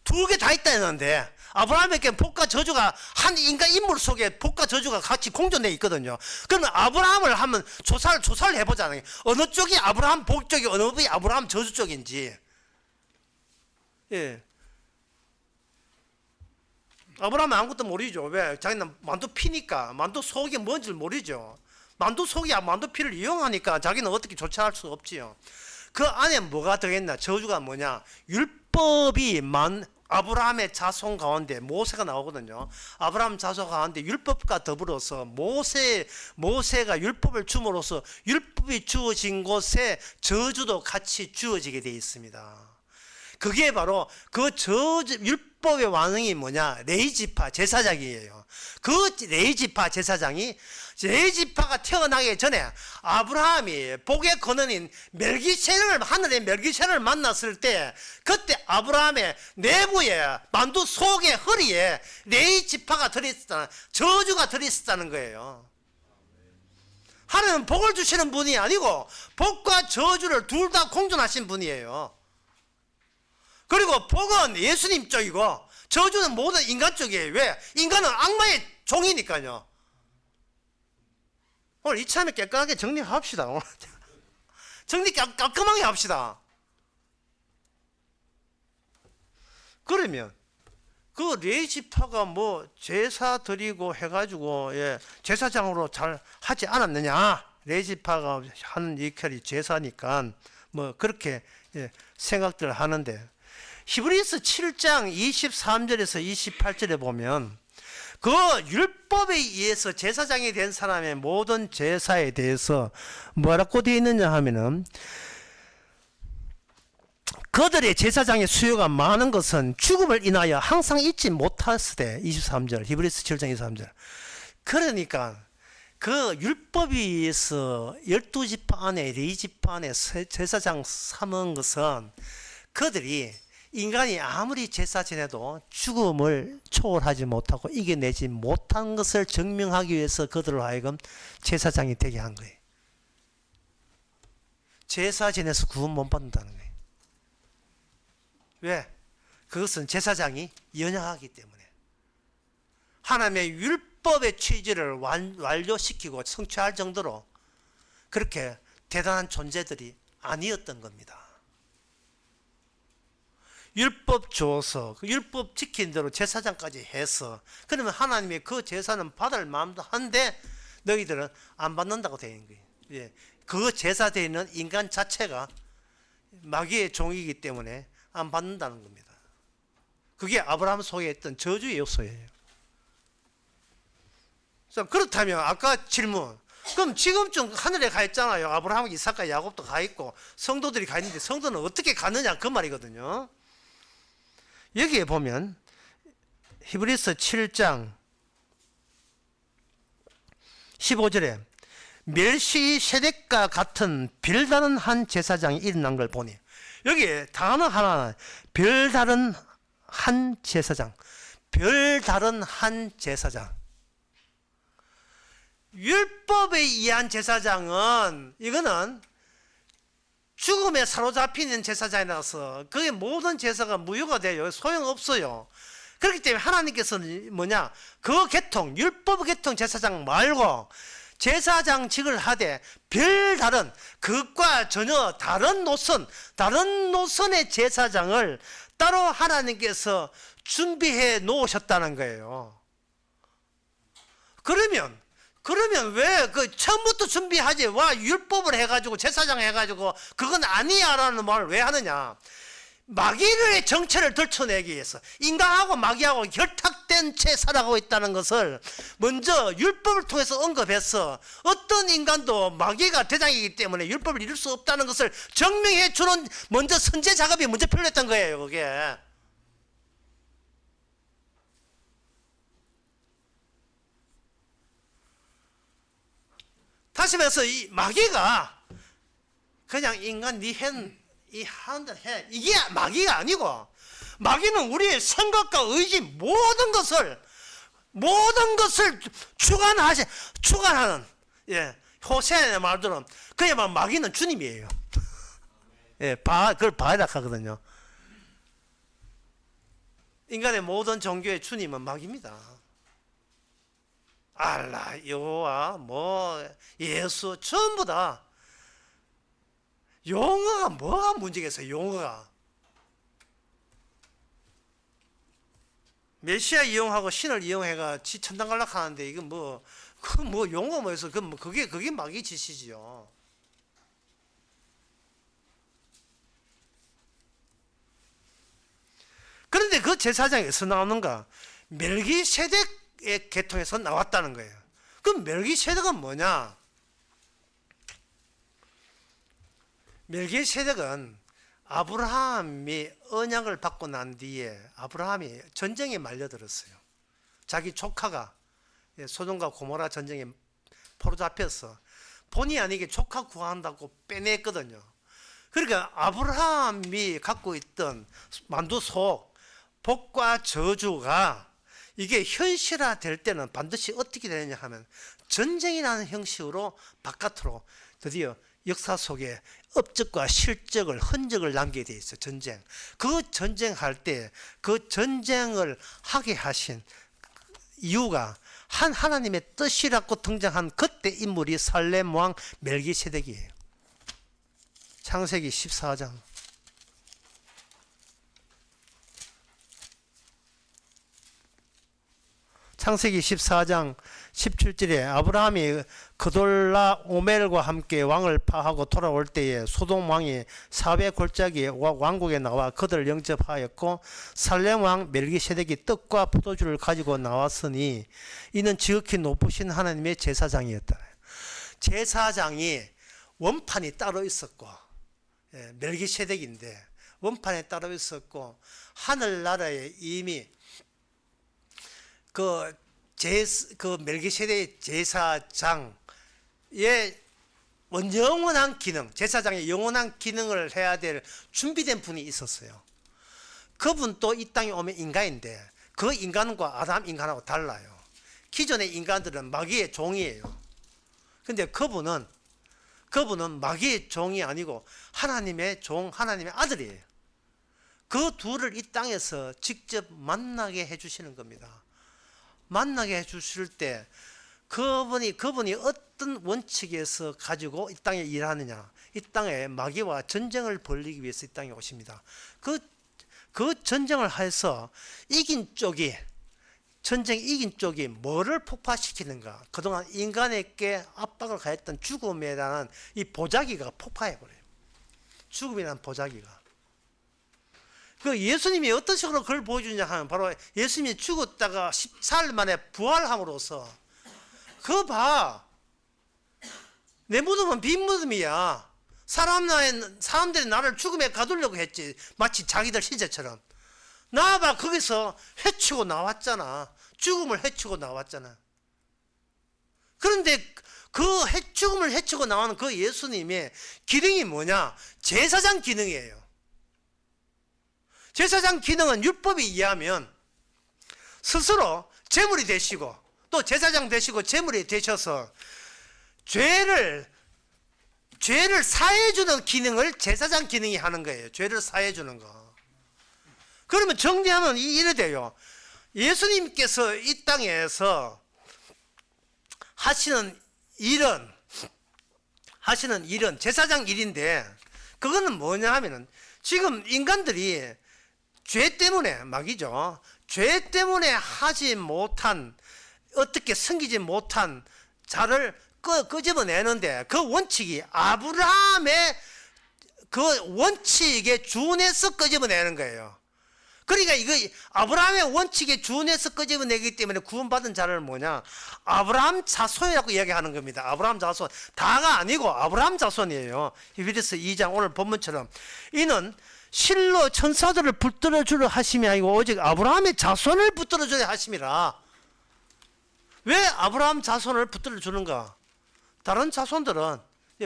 두 개 다 있다는데 아브라함에게 복과 저주가 한 인간 인물 속에 복과 저주가 같이 공존해 있거든요. 그러면 아브라함을 한번 조사를 해보자는 거예요. 어느 쪽이 아브라함 복 쪽이 어느 쪽이 아브라함 저주 쪽인지. 예. 아브라함은 아무것도 모르죠. 왜? 자기는 만두 피니까 만두 속이 뭔지 모르죠. 만두 속이 만두 피를 이용하니까 자기는 어떻게 조차할 수 없지요. 그 안에 뭐가 들어있나? 저주가 뭐냐? 율법이 아브라함의 자손 가운데 모세가 나오거든요. 아브라함 자손 가운데 율법과 더불어서 모세가 율법을 줌으로써 율법이 주어진 곳에 저주도 같이 주어지게 되어 있습니다. 그게 바로 그 율법의 왕이 뭐냐? 레위지파 제사장이에요. 그 레위지파가 태어나기 전에 아브라함이 복의 근원인 하늘의 멜기세덱을 만났을 때 그때 아브라함의 내부에 만두 속에 허리에 레위지파가 들어있었다는 저주가 들어있었다는 거예요. 하나님은 복을 주시는 분이 아니고 복과 저주를 둘 다 공존하신 분이에요. 그리고 복은 예수님 쪽이고 저주는 모든 인간 쪽이에요. 왜? 인간은 악마의 종이니까요. 오늘 이참에 깨끗하게 정리합시다. 오늘 정리 깔끔하게 합시다. 그러면 그 레위지파가 뭐 제사 드리고 해가지고 제사장으로 잘 하지 않았느냐? 레위지파가 하는 역할이 제사니까 뭐 그렇게 생각들 하는데 히브리서 7장 23절에서 28절에 보면 그 율법에 의해서 제사장이 된 사람의 모든 제사에 대해서 뭐라고 되어 있느냐 하면은 그들의 제사장의 수요가 많은 것은 죽음을 인하여 항상 잊지 못하시되 23절 히브리서 7장 23절 그러니까 그 율법에 의해서 12지파 안에 레위지파 안에 제사장 삼은 것은 그들이 인간이 아무리 제사 지내도 죽음을 초월하지 못하고 이겨내지 못한 것을 증명하기 위해서 그들로 하여금 제사장이 되게 한 거예요. 제사 지내서 구원 못 받는다는 거예요. 왜? 그것은 제사장이 연약하기 때문에 하나님의 율법의 취지를 완료시키고 성취할 정도로 그렇게 대단한 존재들이 아니었던 겁니다. 율법 줘서 그 율법 지킨 대로 제사장까지 해서 그러면 하나님이 그 제사는 받을 마음도 한데 너희들은 안 받는다고 되어 있는 거예요. 그 제사 되는 인간 자체가 마귀의 종이기 때문에 안 받는다는 겁니다. 그게 아브라함 속에 있던 저주의 요소예요. 그렇다면 아까 질문 그럼 지금쯤 하늘에 가 있잖아요. 아브라함, 이삭과 야곱도 가 있고 성도들이 가 있는데 성도는 어떻게 가느냐 그 말이거든요. 여기에 보면 히브리서 7장 15절에 멜시세덱과 같은 별다른 한 제사장이 일어난 걸 보니 여기에 단어 하나 별다른 한 제사장 별다른 한 제사장 율법에 의한 제사장은 이거는 죽음에 사로잡히는 제사장이라서 그게 모든 제사가 무효가 돼요. 소용없어요. 그렇기 때문에 하나님께서는 뭐냐 그 계통 율법 계통 제사장 말고 제사장직을 하되 별다른 그것과 전혀 다른 노선의 제사장을 따로 하나님께서 준비해 놓으셨다는 거예요. 그러면 왜 그 처음부터 준비하지 와 율법을 해가지고 제사장 해가지고 그건 아니야라는 말을 왜 하느냐? 마귀의 정체를 들춰내기 위해서 인간하고 마귀하고 결탁된 채 살아가고 있다는 것을 먼저 율법을 통해서 언급해서 어떤 인간도 마귀가 대장이기 때문에 율법을 이룰 수 없다는 것을 증명해 주는 먼저 선제 작업이 먼저 필요했던 거예요. 그게 다시 말해서 이 마귀가 그냥 인간 이 하는데 해 이게 마귀가 아니고 마귀는 우리의 생각과 의지 모든 것을 모든 것을 주관하는, 예, 호세의 말처럼 그야말로 마귀는 주님이에요. 예, 그걸 바알락 하거든요. 인간의 모든 종교의 주님은 마귀입니다. 알라, 여호와, 예수 전부 다 용어가 뭐가 문제겠어요? 용어가 메시아 이용하고 신을 이용해가 천당갈락 하는데 이건 용어 뭐해서 그게 마귀 짓이지요. 그런데 그 제사장이 어디서 나오는가? 멜기세덱의 계통에서 나왔다는 거예요. 그럼 멜기세덱은 뭐냐? 멜기세덱은 아브라함이 언약을 받고 난 뒤에 아브라함이 전쟁에 말려들었어요. 자기 조카가 소돔과 고모라 전쟁에 포로잡혀서 본의 아니게 조카 구한다고 빼냈거든요. 그러니까 아브라함이 갖고 있던 만두 속 복과 저주가 이게 현실화될 때는 반드시 어떻게 되느냐 하면 전쟁이라는 형식으로 바깥으로 드디어 역사 속에 업적과 실적을 흔적을 남기게 돼 있어요. 전쟁. 그 전쟁할 때 그 전쟁을 하게 하신 이유가 하나님의 뜻이라고 등장한 그때 인물이 살렘 왕 멜기세덱이에요. 창세기 14장. 창세기 14장 17절에 아브라함이 그돌라 오멜과 함께 왕을 파하고 돌아올 때에 소돔 왕이 사배 골짜기 왕국에 나와 그들을 영접하였고 살렘 왕 멜기세덱이 떡과 포도주를 가지고 나왔으니 이는 지극히 높으신 하나님의 제사장이었다. 제사장이 원판이 따로 있었고, 멜기세덱인데 원판에 따로 있었고 하늘나라에 이미 그 멜기세덱 제사장의 영원한 기능, 제사장의 영원한 기능을 해야 될 준비된 분이 있었어요. 그분도 이 땅에 오면 인간인데 그 인간과 아담 인간하고 달라요. 기존의 인간들은 마귀의 종이에요. 근데 그분은 마귀의 종이 아니고 하나님의 종, 하나님의 아들이에요. 그 둘을 이 땅에서 직접 만나게 해주시는 겁니다. 만나게 해주실 때 그분이 어떤 원칙에서 가지고 이 땅에 일하느냐, 이 땅에 마귀와 전쟁을 벌이기 위해서 이 땅에 오십니다. 그 전쟁을 해서 전쟁 이긴 쪽이 뭐를 폭파시키는가? 그동안 인간에게 압박을 가했던 죽음이라는 이 보자기가 폭파해버려요. 죽음이라는 보자기가. 그 예수님이 어떤 식으로 그걸 보여주냐 하면 바로 예수님이 죽었다가 14일 만에 부활함으로써 그거 봐. 내 무덤은 빈 무덤이야. 사람들이 나를 죽음에 가두려고 했지. 마치 자기들 시제처럼. 나봐 거기서 해치고 나왔잖아. 죽음을 해치고 나왔잖아. 그런데 그 죽음을 해치고 나오는 그 예수님의 기능이 뭐냐? 제사장 기능이에요. 제사장 기능은 율법에 의하면 스스로 제물이 되시고 또 제사장 되시고 제물이 되셔서 죄를 사해주는 기능을 제사장 기능이 하는 거예요. 죄를 사해주는 거. 그러면 정리하면 이래 돼요. 예수님께서 이 땅에서 하시는 일은 제사장 일인데 그거는 뭐냐 하면은 지금 인간들이 죄 때문에 마귀죠. 죄 때문에 하지 못한 어떻게 섬기지 못한 자를 끄집어내는데 그 원칙이 아브라함의 그 원칙에 준해서 끄집어내는 거예요. 그러니까 이거 아브라함의 원칙에 준해서 끄집어내기 때문에 구원받은 자를 뭐냐? 아브라함 자손이라고 이야기하는 겁니다. 아브라함 자손. 다가 아니고 아브라함 자손이에요. 히브리서 2장 오늘 본문처럼 이는 실로 천사들을 붙들어 주려 하심이 아니고 오직 아브라함의 자손을 붙들어 주려 하심이라. 왜 아브라함 자손을 붙들어 주는가? 다른 자손들은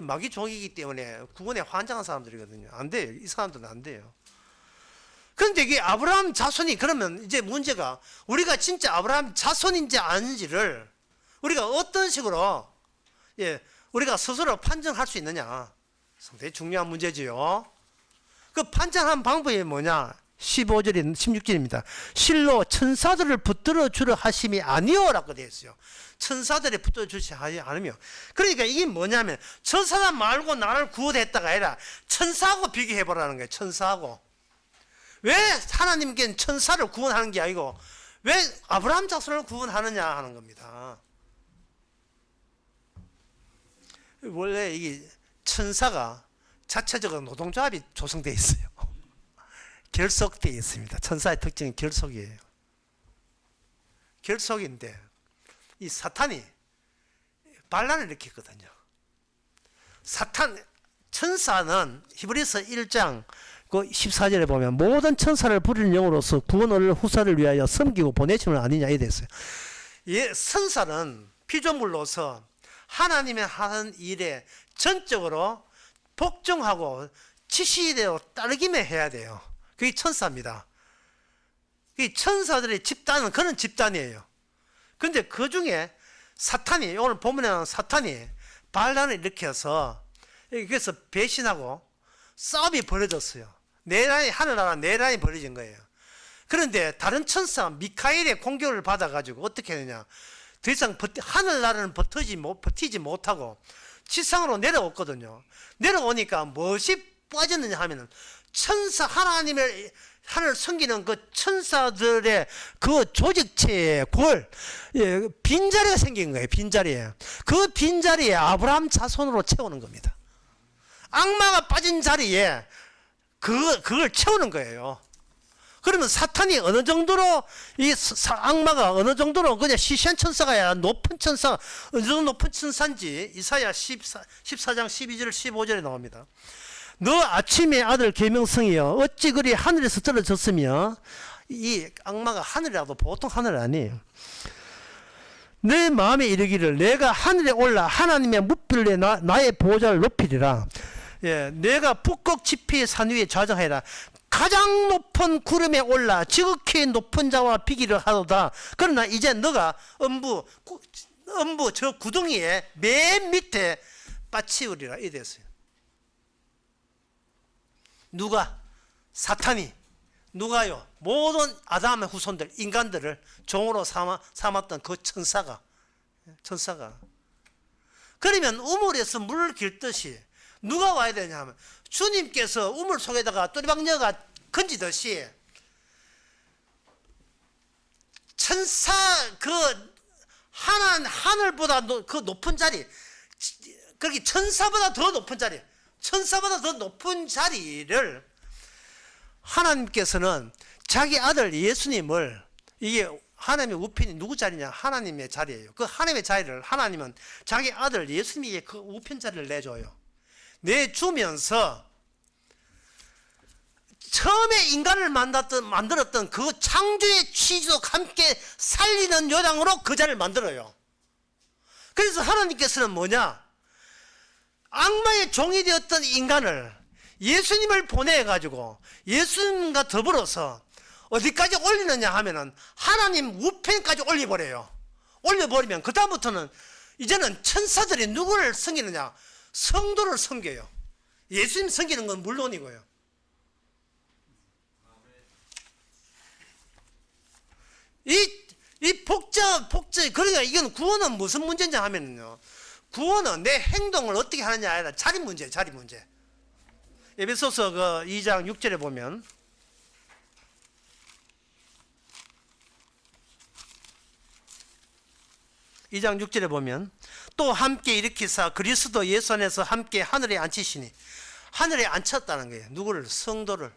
마귀 종이기 때문에 구원에 환장한 사람들이거든요. 안 돼요. 이 사람들은 안 돼요. 그런데 이게 아브라함 자손이 그러면 이제 문제가 우리가 진짜 아브라함 자손인지 아닌지를 우리가 어떤 식으로 우리가 스스로 판정할 수 있느냐. 상당히 중요한 문제지요. 그 판정한 방법이 뭐냐? 15절인 16절입니다. 실로 천사들을 붙들어 주려 하심이 아니오라고 되어 있어요. 천사들이 붙들어 주지 않으며. 그러니까 이게 뭐냐면 저 사람 말고 나를 구원했다가 아니라 천사하고 비교해 보라는 거예요. 천사하고. 왜 하나님께는 천사를 구원하는 게 아니고 왜 아브라함 자손을 구원하느냐 하는 겁니다. 원래 이게 천사가 자체적으로 노동조합이 조성되어 있어요. 결속되어 있습니다. 천사의 특징은 결속이에요. 결속인데 이 사탄이 반란을 일으켰거든요. 천사는 히브리서 1장 그 14절에 보면 모든 천사를 부리는 영으로서 구원을 후사를 위하여 섬기고 보내심을 아니냐 이래 있어요. 선사는 피조물로서 하나님의 하는 일에 전적으로 복종하고 지시대로 따르기만 해야 돼요. 그게 천사입니다. 이 천사들의 집단은 그런 집단이에요. 그런데 그 중에 사탄이 오늘 본문에 나오는 사탄이 반란을 일으켜서 그래서 배신하고 싸움이 벌어졌어요. 내란이 하늘나라 내란이 벌어진 거예요. 그런데 다른 천사 미카엘의 공격을 받아가지고 어떻게 되냐? 더 이상 하늘나라는 버티지 못하고 지상으로 내려왔거든요. 내려오니까 무엇이 빠졌느냐 하면은 천사 하나님을 하늘 섬기는 그 천사들의 그 조직체의 빈자리가 생긴 거예요. 빈자리에. 그 빈자리에 아브라함 자손으로 채우는 겁니다. 악마가 빠진 자리에 그걸 채우는 거예요. 그러면 사탄이 어느 정도로 악마가 어느 정도로 그냥 시시한 천사가 아니라 높은 천사, 어느 정도 높은 천사인지 이사야 14장 12절 15절에 나옵니다. 너 아침의 아들 계명성이여 어찌 그리 하늘에서 떨어졌으며 이 악마가 하늘이라도 보통 하늘 아니에요. 내 마음에 이르기를 내가 하늘에 올라 하나님의 무필에 나의 보호자를 높이리라. 내가 북극 지폐의 산 위에 좌정하리라. 가장 높은 구름에 올라 지극히 높은 자와 비기를 하도다. 그러나 이제 너가 음부 저 구덩이에 맨 밑에 빠치우리라. 이래 됐어요. 누가? 사탄이. 누가요? 모든 아담의 후손들, 인간들을 종으로 삼았던 그 천사가. 그러면 우물에서 물을 길듯이 누가 와야 되냐 하면 주님께서 우물 속에다가 또리박녀가 건지듯이 천사 하늘보다 그 높은 자리, 그렇게 천사보다 더 높은 자리를 하나님께서는 자기 아들 예수님을, 이게 하나님의 우편이 누구 자리냐? 하나님의 자리예요. 그 하나님의 자리를 하나님은 자기 아들 예수님에게 그 우편 자리를 내줘요. 내주면서 처음에 인간을 만들었던 그 창조의 취지도 함께 살리는 요량으로 그 자리를 만들어요. 그래서 하나님께서는 뭐냐? 악마의 종이 되었던 인간을 예수님을 보내가지고 예수님과 더불어서 어디까지 올리느냐 하면은 하나님 우편까지 올려버려요. 올려버리면 그 다음부터는 이제는 천사들이 누구를 섬기느냐? 성도를 섬겨요. 예수님 섬기는 건 물론이고요. 이 복잡 그러니까 이건 구원은 무슨 문제냐 하면요, 구원은 내 행동을 어떻게 하느냐 아니라 자리 문제. 에베소서 2장 6절에 보면 또 함께 일으키사 그리스도 예수 안에서 함께 하늘에 앉히시니, 하늘에 앉혔다는 거예요. 누구를? 성도를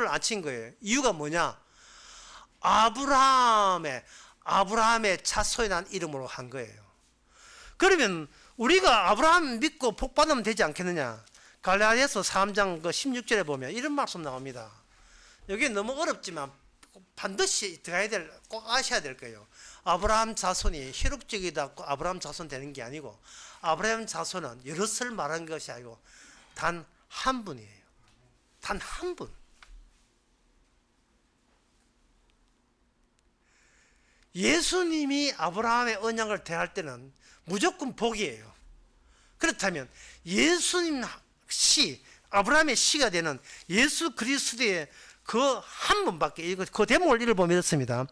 앉힌 거예요. 이유가 뭐냐? 아브라함의 자손이 난 이름으로 한 거예요. 그러면 우리가 아브라함 믿고 복 받으면 되지 않겠느냐? 갈라디아서 3장 16절에 보면 이런 말씀 나옵니다. 여기 너무 어렵지만 반드시 꼭 아셔야 될 거예요. 아브라함 자손이 혈육적이다 아브라함 자손 되는 게 아니고, 아브라함 자손은 여럿을 말한 것이 아니고 단 한 분이에요. 단 한 분. 예수님이 아브라함의 언약을 대할 때는 무조건 복이에요. 그렇다면 예수님 씨, 아브라함의 씨가 되는 예수 그리스도의 그 한 분밖에, 이거 그 대목을 읽어보면 이렇습니다.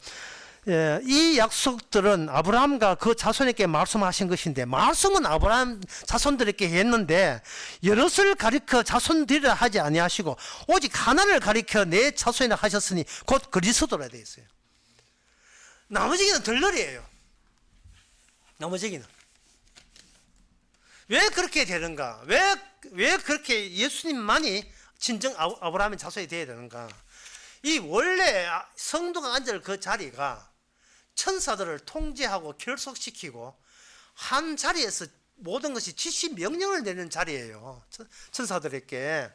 이 약속들은 아브라함과 그 자손에게 말씀하신 것인데, 말씀은 아브라함 자손들에게 했는데 여럿을 가리켜 자손들이라 하지 아니하시고 오직 하나를 가리켜 내 자손이라 하셨으니 곧 그리스도라 되어 있어요. 나머지는 덜덜이에요. 나머지는 왜 그렇게 되는가? 왜 그렇게 예수님만이 진정 아브라함의 자손이 되어야 되는가? 이 원래 성도가 앉을 그 자리가 천사들을 통제하고 결속시키고 한 자리에서 모든 것이 지시 명령을 내는 자리예요. 천사들에게.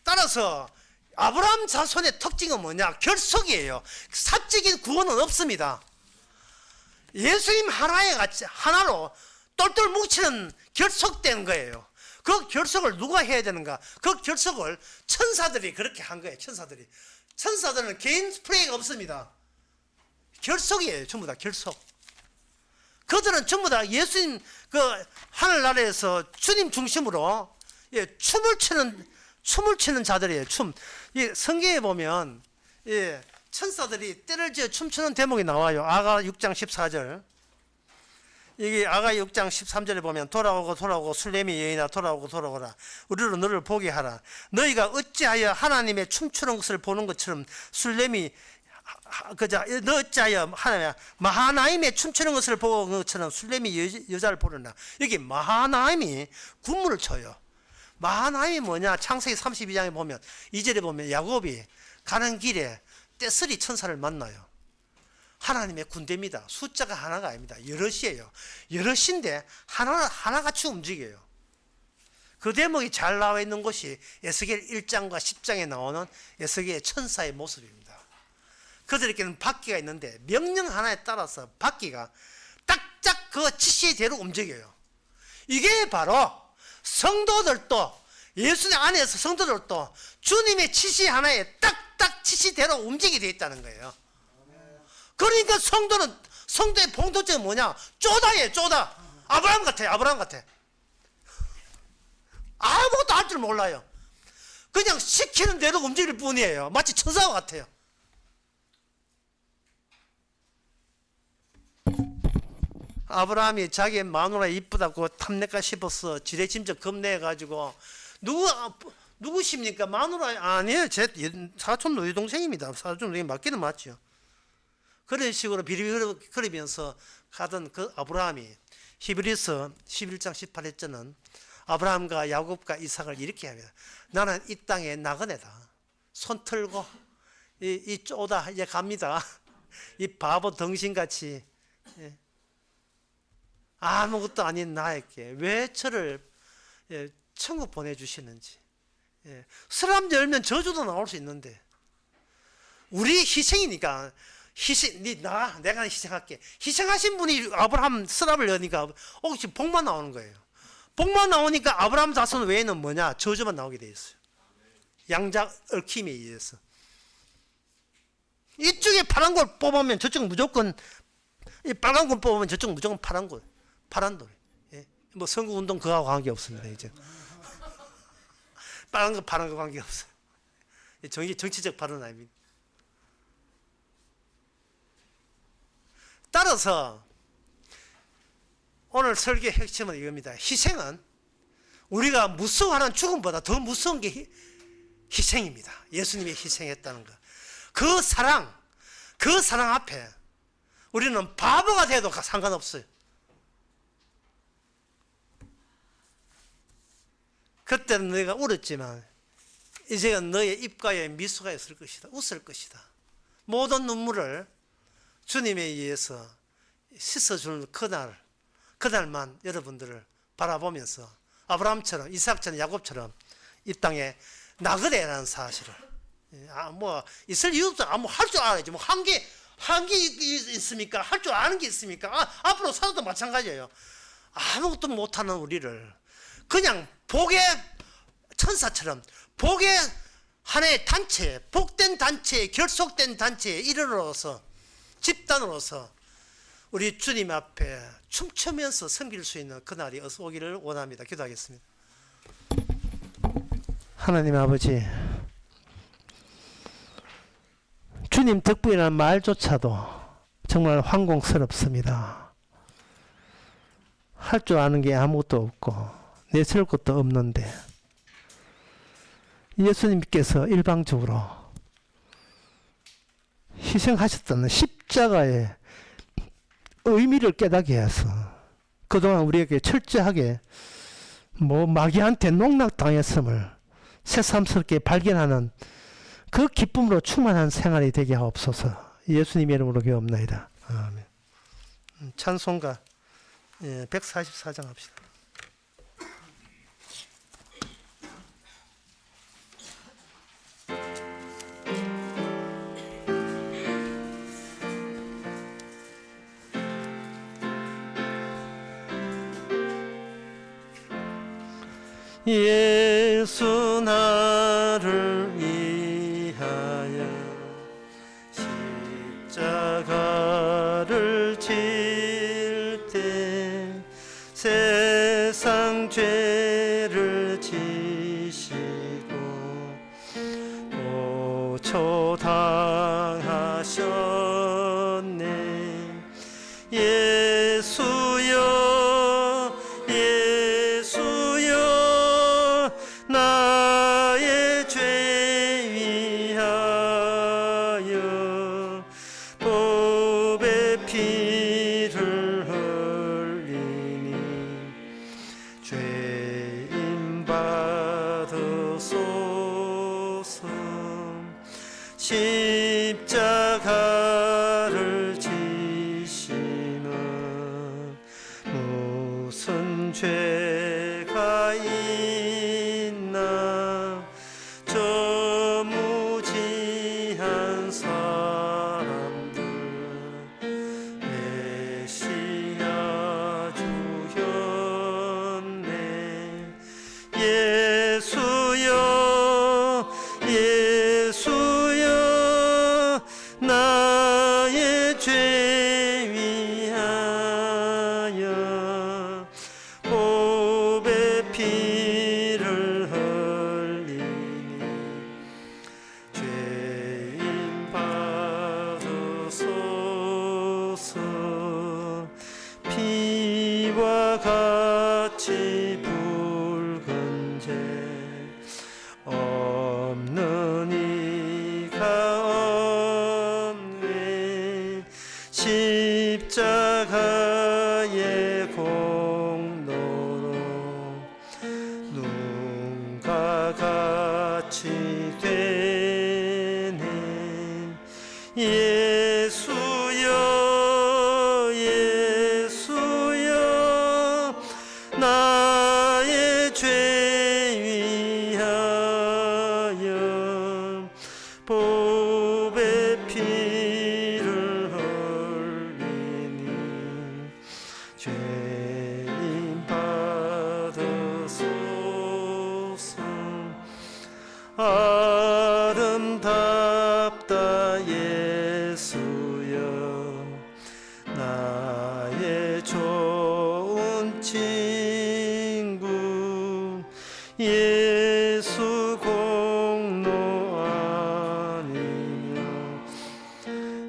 따라서 아브라함 자손의 특징은 뭐냐? 결속이에요. 사적인 구원은 없습니다. 예수님 하나에 같이 하나로 똘똘 뭉치는 결속된 거예요. 그 결속을 누가 해야 되는가? 그 결속을 천사들이 그렇게 한 거예요. 천사들은 개인 플레이가 없습니다. 결속이에요. 전부 다 결속. 그들은 전부 다 예수님 그 하늘나라에서 주님 중심으로 춤을 추는 자들이에요. 성경에 보면 천사들이 때를 지어 춤추는 대목이 나와요. 아가 6장 14절. 여기 아가 6장 13절에 보면 돌아오고 술래미 여인아 돌아오거라. 우리로 너를 보게 하라. 너희가 어찌하여 하나님의 춤추는 것을 보는 것처럼 술래미 너 어찌하여 마하나임의 춤추는 것을 보는 것처럼 술래미 여자를 보느냐. 여기 마하나임이 군무를 쳐요. 마하나임이 뭐냐? 창세기 32장에 보면 2절에 보면 야곱이 가는 길에 떼쓰리 천사를 만나요. 하나님의 군대입니다. 숫자가 하나가 아닙니다. 여럿이에요. 여럿인데 하나같이 움직여요. 그 대목이 잘 나와 있는 것이 에스겔 1장과 10장에 나오는 에스겔의 천사의 모습입니다. 그들에게는 바퀴가 있는데 명령 하나에 따라서 바퀴가 딱딱 그 지시대로 움직여요. 이게 바로 성도들도, 예수님 안에서 성도들도 주님의 지시 하나에 딱딱 지시대로 움직이게 되어 있다는 거예요. 그러니까 성도의 공통점은 뭐냐? 쪼다예요. 쪼다. 아브라함 같아. 아무것도 할 줄 몰라요. 그냥 시키는 대로 움직일 뿐이에요. 마치 천사와 같아요. 아브라함이 자기 마누라 이쁘다고 탐낼까 싶어서 지레짐작 겁내가지고 누구십니까? 마누라 아니에요. 제 사촌 노예 동생입니다. 사촌 노예 맞기는 맞죠. 그런 식으로 비리비리거리면서 가던 그 아브라함이 히브리서 11장 18절은 아브라함과 야곱과 이삭을 이렇게 합니다. 나는 이 땅에 나그네다. 손 틀고 이 쪼다 이제 갑니다. 이 바보 덩신같이 아무것도 아닌 나에게 왜 저를 천국 보내주시는지. 서랍 열면 저주도 나올 수 있는데 우리 희생이니까 내가 희생할게. 희생하신 분이 아브라함 서랍을 여니까 혹시 복만 나오는 거예요. 복만 나오니까 아브라함 자손 외에는 뭐냐? 저주만 나오게 돼 있어요. 양자 얽힘에 의해서. 이쪽에 파란 걸 뽑으면 저쪽 무조건, 이 빨간 걸 뽑으면 저쪽 무조건 파란 돌. 뭐 선거운동 그거하고 관계없습니다. 이제 빨간 거 파란 거 관계없어요. 정치적 발언 아닙니다. 따라서 오늘 설교의 핵심은 이겁니다. 희생은 우리가 무서워하는 죽음보다 더 무서운 게 희생입니다. 예수님이 희생했다는 것. 그 사랑 앞에 우리는 바보가 돼도 상관없어요. 그때는 너희가 울었지만 이제는 너의 입가에 미소가 있을 것이다. 웃을 것이다. 모든 눈물을 주님에 의해서 씻어주는 그날만 여러분들을 바라보면서 아브라함처럼, 이삭처럼, 야곱처럼 이 땅에 나그네라는 사실을 있을 이유도 할 줄 알아야지. 한게 있습니까? 할 줄 아는 게 있습니까? 앞으로 살아도 마찬가지예요. 아무것도 못하는 우리를 그냥 복의 천사처럼 복의 하나의 단체, 복된 단체에, 결속된 단체에 이르러서 집단으로서 우리 주님 앞에 춤추면서 섬길 수 있는 그날이 어서 오기를 원합니다. 기도하겠습니다. 하나님 아버지, 주님 덕분이라는 말조차도 정말 황공스럽습니다. 할 줄 아는 게 아무것도 없고 내세울 것도 없는데 예수님께서 일방적으로 희생하셨다는 십자가의 의미를 깨닫게 해서 그동안 우리에게 철저하게 마귀한테 농락당했음을 새삼스럽게 발견하는 그 기쁨으로 충만한 생활이 되게 하옵소서. 예수님의 이름으로 기도합나이다. 아멘. 찬송가 144장 합시다. 예수 나를 위하여 십자가를 질 때 세상 죄를 지시고 고초당하셨네. 예수여 예수여 나의 죄 위하여 법의 피를 흘리니 죄인 받으소서. 십자가를 지시는 무슨 죄가 있나. 저 무지한 사람들 메시아 주였네. 예수여 예수여 나의 죄 위하여 법의 피를 흘리니 죄인 받으소서. 피와 같이 붉은 죄 없는 이가 없네. 십자가의 공로로 눈과 같이 되네. 예수여 예수여 나의 죄 위하여 법의 피를 흘리니 죄인 받으소서. 아름답다 예수여 나의 좋은 친구. 예수 공로 아니면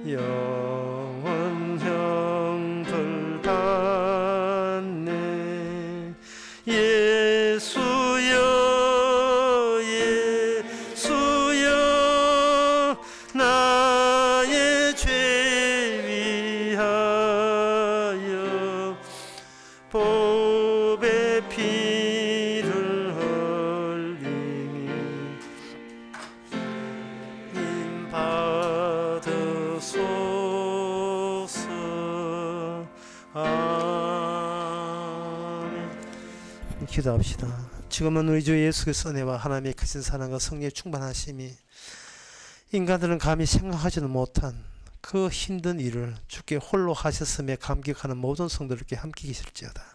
영원 형들 받네. 예수여 예수여 나의 죄 위하여 법의 피를 흘리니 죄인 받으소서. 아멘. 기도합시다. 지금은 우리 주 예수 그리스도의 은혜와 하나님의 크신 사랑과 성령의 충만하심이 인간들은 감히 생각하지도 못한 그 힘든 일을 주께 홀로 하셨음에 감격하는 모든 성도들께 함께 계실지어다.